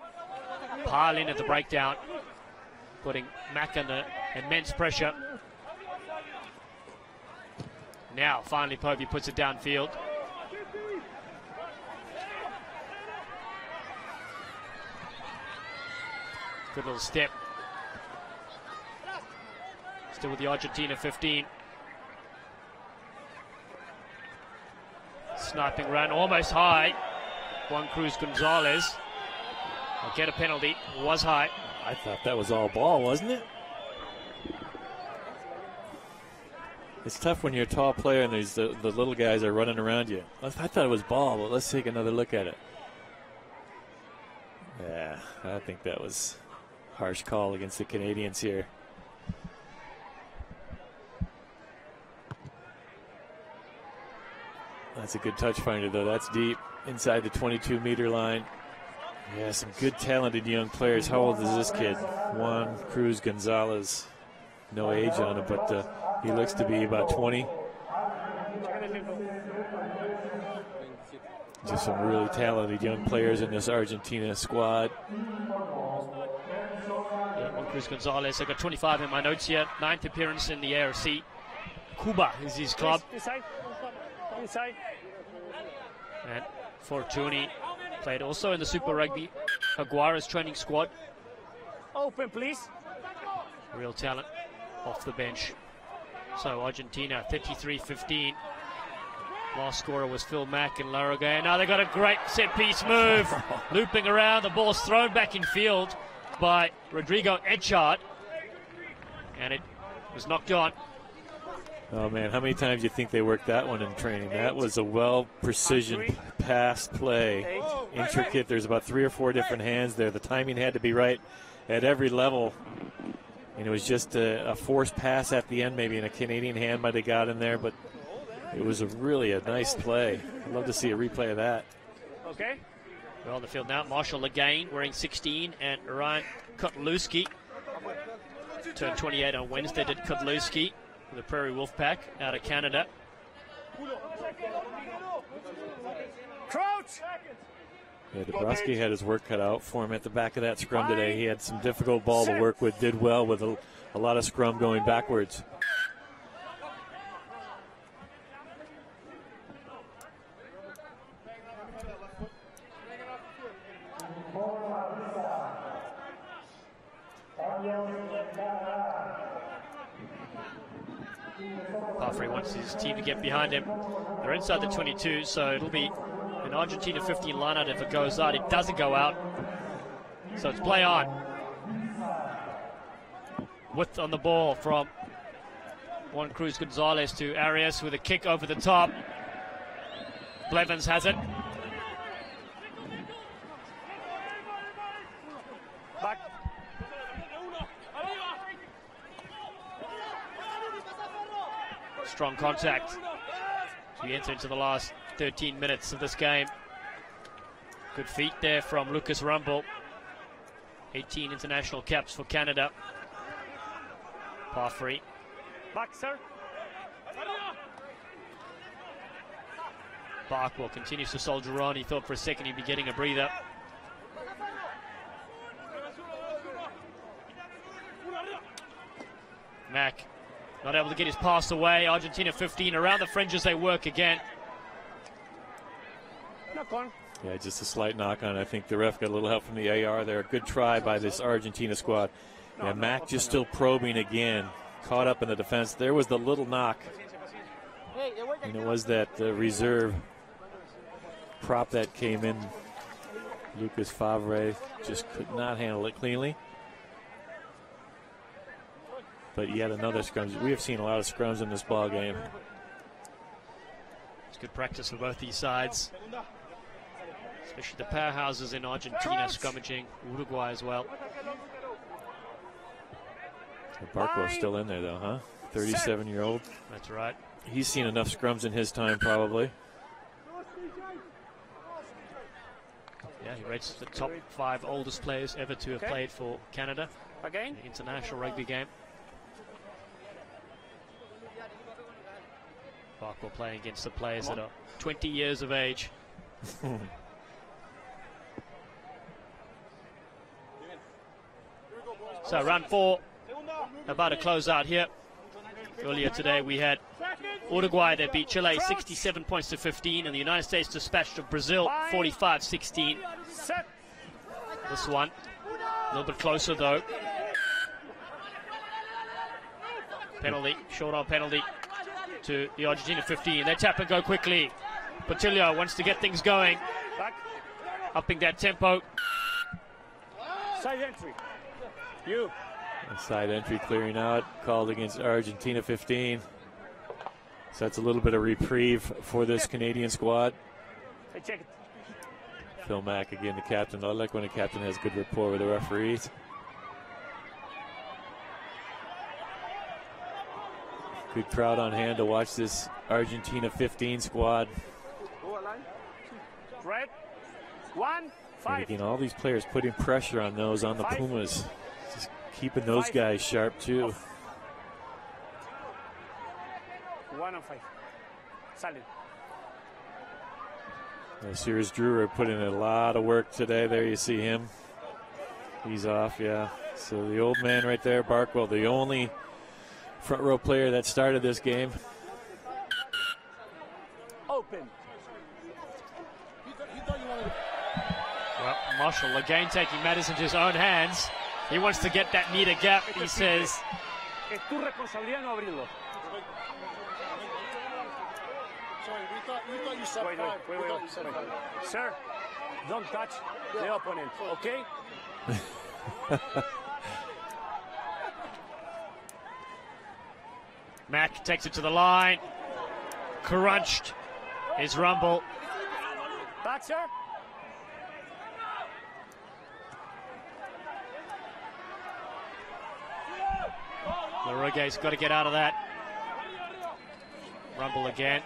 Pile in at the breakdown. Putting Mack under immense pressure. Now, finally, Povey puts it downfield. Good little step. Still with the Argentina 15. Sniping run, almost high. Juan Cruz Gonzalez will get a penalty. Was high. I thought that was all ball, wasn't it? It's tough when you're a tall player and the little guys are running around you. I thought it was ball, but let's take another look at it. Yeah, I think that was a harsh call against the Canadians here. That's a good touch finder, though. That's deep inside the 22-meter line. Yeah, some good, talented young players. How old is this kid? Juan Cruz Gonzalez. No age on him, but he looks to be about 20. Just some really talented young players in this Argentina squad. Juan Cruz Gonzalez, I've got 25 in my notes here. 9th appearance in the ARC. Cuba is his club. Inside. And Fortuny played also in the Super Rugby Aguara's training squad. Open, please. Real talent off the bench. So Argentina 33-15. Last scorer was Phil Mack and Larrogay. Now they got a great set-piece move. Looping around, the ball's thrown back in field by Rodrigo Echard. And it was knocked on. Oh, man, how many times do you think they worked that one in training? That was a well-precision pass play. Intricate. There's about 3 or 4 different hands there. The timing had to be right at every level. And it was just a forced pass at the end, maybe, and a Canadian hand might have got in there, but it was really a nice play. I'd love to see a replay of that. Okay. We're on the field now. Marshall Legain wearing 16, and Ryan Kotluski turned 28 on Wednesday. Did Kotluski, the Prairie Wolfpack out of Canada. Crouch. Yeah, Dabrowski had his work cut out for him at the back of that scrum today. He had some difficult ball to work with, did well with a lot of scrum going backwards. Parfrey wants his team to get behind him. They're inside the 22, so it'll be an Argentina 15 lineout if it goes out. It doesn't go out, so it's play on. Width on the ball from Juan Cruz Gonzalez to Arias with a kick over the top. Blevins has it. Back. Strong contact as we enter into the last 13 minutes of this game. Good feet there from Lucas Rumble. 18 international caps for Canada. Parfrey. Back, sir. Barkwell continues to soldier on. He thought for a second he'd be getting a breather. Mack not able to get his pass away. Argentina 15 around the fringes. They work again. Knock on. Yeah, just a slight knock on. I think the ref got a little help from the AR there. Good try by this Argentina squad. Yeah, Mack just still probing again. Caught up in the defense. There was the little knock. And it was that reserve prop that came in. Lucas Favre just could not handle it cleanly. But yet another scrum. We have seen a lot of scrums in this ball game. It's good practice for both these sides, especially the powerhouses in Argentina scrummaging Uruguay as well. Barkwell's still in there though, huh? 37-year-old. That's right. He's seen enough scrums in his time probably. Yeah, he rates the top 5 oldest players ever to have played for Canada. Again. An international rugby game. Barkwell playing against the players that are 20 years of age. So round 4 about to close out here. Earlier today we had Uruguay that beat Chile 67 points to 15, and the United States dispatched of Brazil 45-16. This one a little bit closer though. Penalty, short on penalty to the Argentina 15. They tap and go quickly. Portillo wants to get things going. Upping that tempo. Side entry. You. Side entry clearing out, called against Argentina 15. So that's a little bit of reprieve for this Canadian squad. Hey, check it. Phil Mack again, the captain. I like when a captain has good rapport with the referees. Good crowd on hand to watch this Argentina 15 squad. Red. 1, 5. And again, all these players putting pressure on those on the Pumas. Just keeping those guys sharp too. 1 and 5. Salad. Sears Drewer put in a lot of work today. There you see him. He's off, yeah. So the old man right there, Barkwell, the only front row player that started this game. Open. Well, Marshall again taking matters into his own hands. He wants to get that meter gap, he says. Es tu responsabilidad no abrirlo. Sorry, we thought you said five. Wait. Sir, don't touch the opponent, okay? Mack takes it to the line. Crunched is Rumble. Back, sir. Larugue's got to get out of that. Rumble again.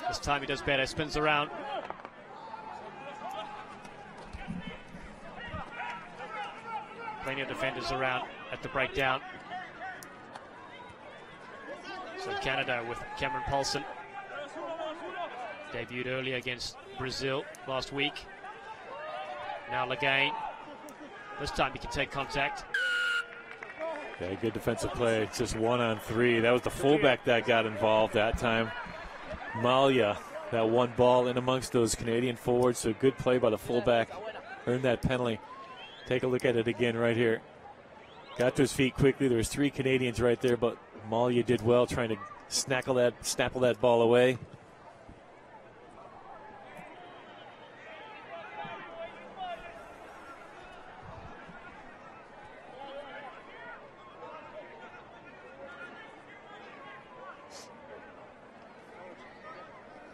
This time he does better. Spins around. Plenty of defenders around at the breakdown. So Canada with Cameron Paulson. Debuted earlier against Brazil last week. Now Lagaine. This time he can take contact. Yeah, good defensive play. It's just 1-on-3. That was the fullback that got involved that time. Malia, that one ball in amongst those Canadian forwards. So good play by the fullback. Earned that penalty. Take a look at it again right here. Got to his feet quickly. There was 3 Canadians right there, but Malia did well trying to snapple that ball away.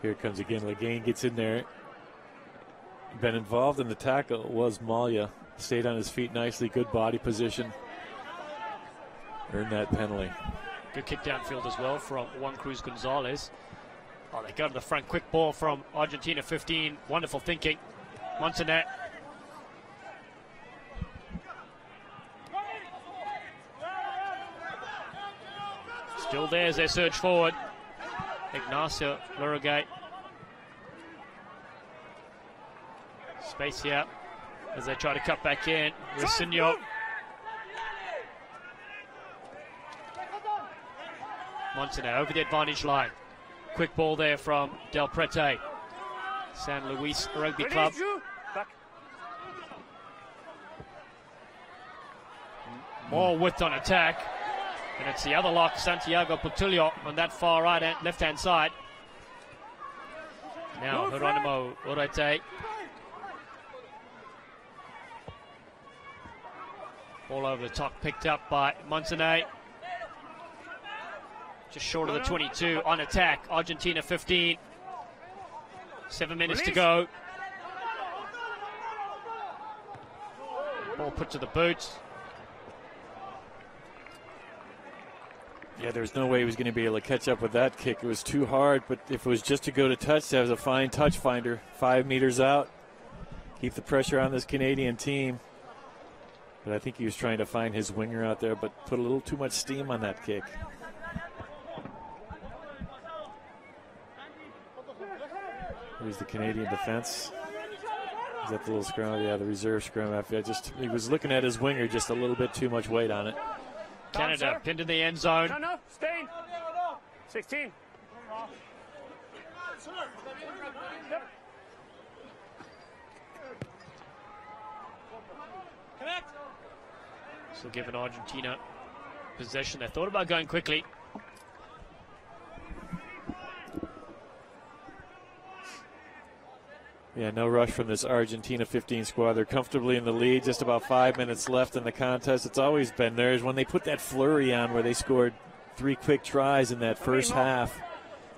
Here it comes again. Lagaine gets in there. Been involved in the tackle was Malia. Stayed on his feet nicely. Good body position. Earned that penalty. Good kick downfield as well from Juan Cruz Gonzalez. Oh, they go to the front. Quick ball from Argentina 15. Wonderful thinking. Montanet. Still there as they surge forward. Ignacio Larugue. Space here as they try to cut back in. Rosinho. Montaner over the advantage line. Quick ball there from Del Prete. San Luis Rugby Club. More width on attack. And it's the other lock, Santiago Putulio, on that far right and left-hand side. Now Geronimo Urete. Ball over the top, picked up by Montaner. Just short of the 22 on attack. Argentina 15. 7 minutes to go. Ball put to the boot. Yeah, there was no way he was going to be able to catch up with that kick. It was too hard, but if it was just to go to touch, that was a fine touch finder. 5 meters out. Keep the pressure on this Canadian team. But I think he was trying to find his winger out there, but put a little too much steam on that kick. Here's the Canadian defense. Is that the little scrum? Yeah, the reserve scrum. He was looking at his winger, just a little bit too much weight on it. Canada pinned in the end zone. No, stay. 16. So given Argentina possession, they thought about going quickly. Yeah, no rush from this Argentina 15 squad. They're comfortably in the lead, just about 5 minutes left in the contest. It's always been theirs. When they put that flurry on where they scored 3 quick tries in that first half,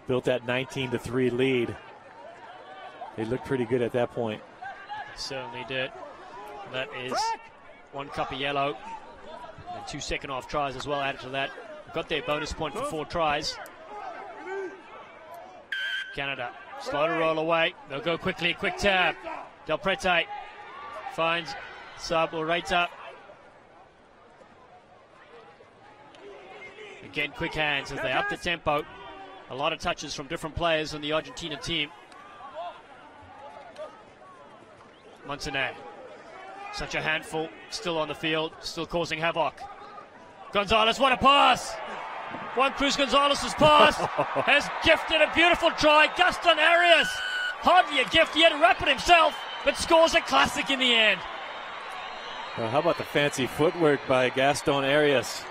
built that 19-3 lead, they looked pretty good at that point. They certainly did. That is 1 cup of yellow. And 2 second-half tries as well added to that. Got their bonus point for 4 tries. Canada slow to roll away. They'll go quickly. Quick tab. Del Prete finds Sub Ureta. Again, quick hands as they up the tempo. A lot of touches from different players on the Argentina team. Montaner. Such a handful, still on the field, still causing havoc. Gonzalez, what a pass! Juan Cruz Gonzalez's pass has gifted a beautiful try. Gaston Arias, hardly a gift, he had to wrap it himself, but scores a classic in the end. Well, how about the fancy footwork by Gaston Arias?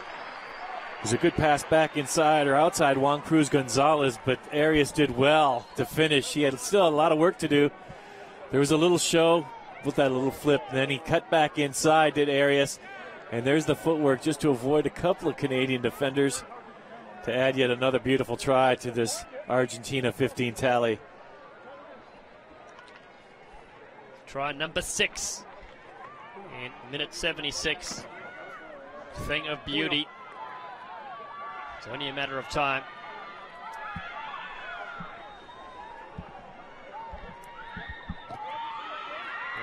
It was a good pass back inside or outside Juan Cruz Gonzalez, but Arias did well to finish. He had still a lot of work to do. There was a little show with that little flip, and then he cut back inside, did Arias, and there's the footwork just to avoid a couple of Canadian defenders to add yet another beautiful try to this Argentina 15 tally. Try number 6 in minute 76. Thing of beauty. It's only a matter of time.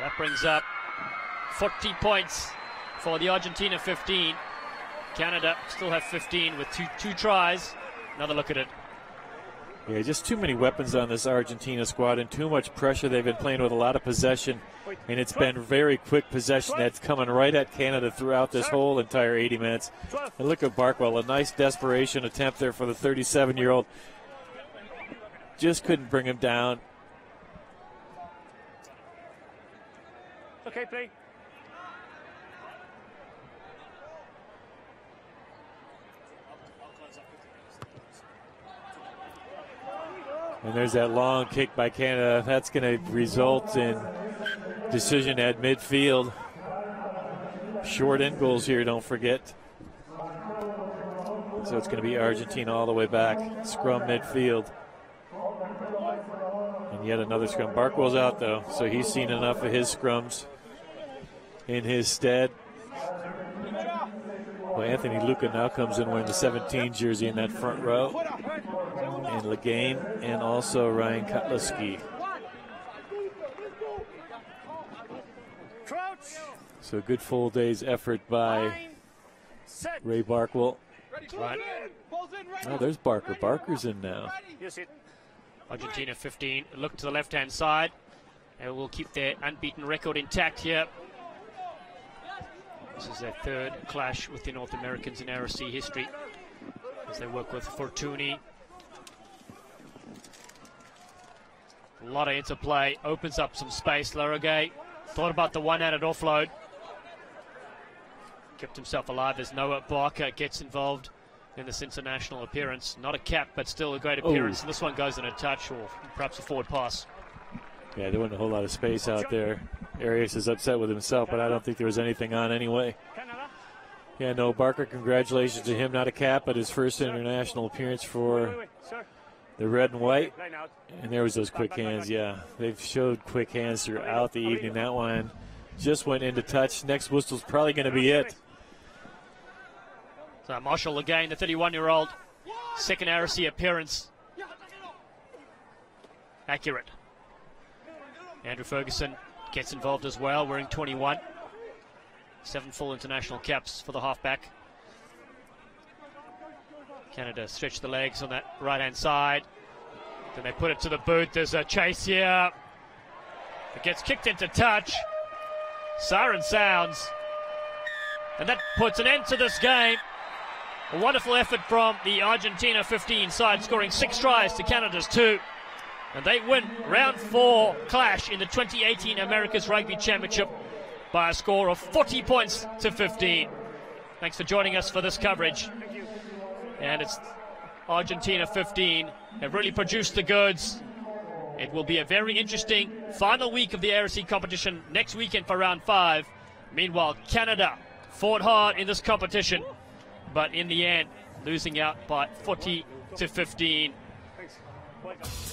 That brings up 40 points for the Argentina 15. Canada still have 15 with two tries. Another look at it. Yeah, just too many weapons on this Argentina squad and too much pressure. They've been playing with a lot of possession, and it's been very quick possession that's coming right at Canada throughout this whole entire 80 minutes. And look at Barkwell, a nice desperation attempt there for the 37-year-old. Just couldn't bring him down. Okay, play. And there's that long kick by Canada. That's going to result in decision at midfield. Short end goals here, don't forget. So it's going to be Argentina all the way back. Scrum midfield. And yet another scrum. Barkwell's out, though, so he's seen enough of his scrums in his stead. Well, Anthony Luca now comes in wearing the 17 jersey in that front row. And Legane and also Ryan Kotleski. So a good full day's effort by Ray Barkwell. Right. Oh, there's Barker. Barker's in now. Argentina 15. Look to the left-hand side. And will keep their unbeaten record intact here. This is their third clash with the North Americans in RSC history as they work with Fortuny. A lot of interplay, opens up some space. Larrogay thought about the one-handed offload. Kept himself alive as Noah Barker gets involved in this international appearance. Not a cap, but still a great appearance. And this one goes in a touch or perhaps a forward pass. Yeah, there wasn't a whole lot of space out there. Arias is upset with himself, but I don't think there was anything on anyway. Yeah, no, Barker, congratulations to him. Not a cap, but his first international appearance for the red and white. And there was those quick hands, yeah. They've showed quick hands throughout the evening. That one just went into touch. Next whistle's probably going to be it. So Marshall again, the 31-year-old, second RSC appearance. Accurate. Andrew Ferguson gets involved as well, wearing 21. 7 full international caps for the halfback. Canada stretch the legs on that right-hand side. Then they put it to the boot. There's a chase here. It gets kicked into touch. Siren sounds. And that puts an end to this game. A wonderful effort from the Argentina 15 side, scoring 6 tries to Canada's 2. And they win round 4 clash in the 2018 America's Rugby Championship by a score of 40 points to 15. Thanks for joining us for this coverage. And it's Argentina 15 have really produced the goods. It will be a very interesting final week of the RSC competition next weekend for round 5. Meanwhile, Canada fought hard in this competition, but in the end, losing out by 40 to 15. Thanks.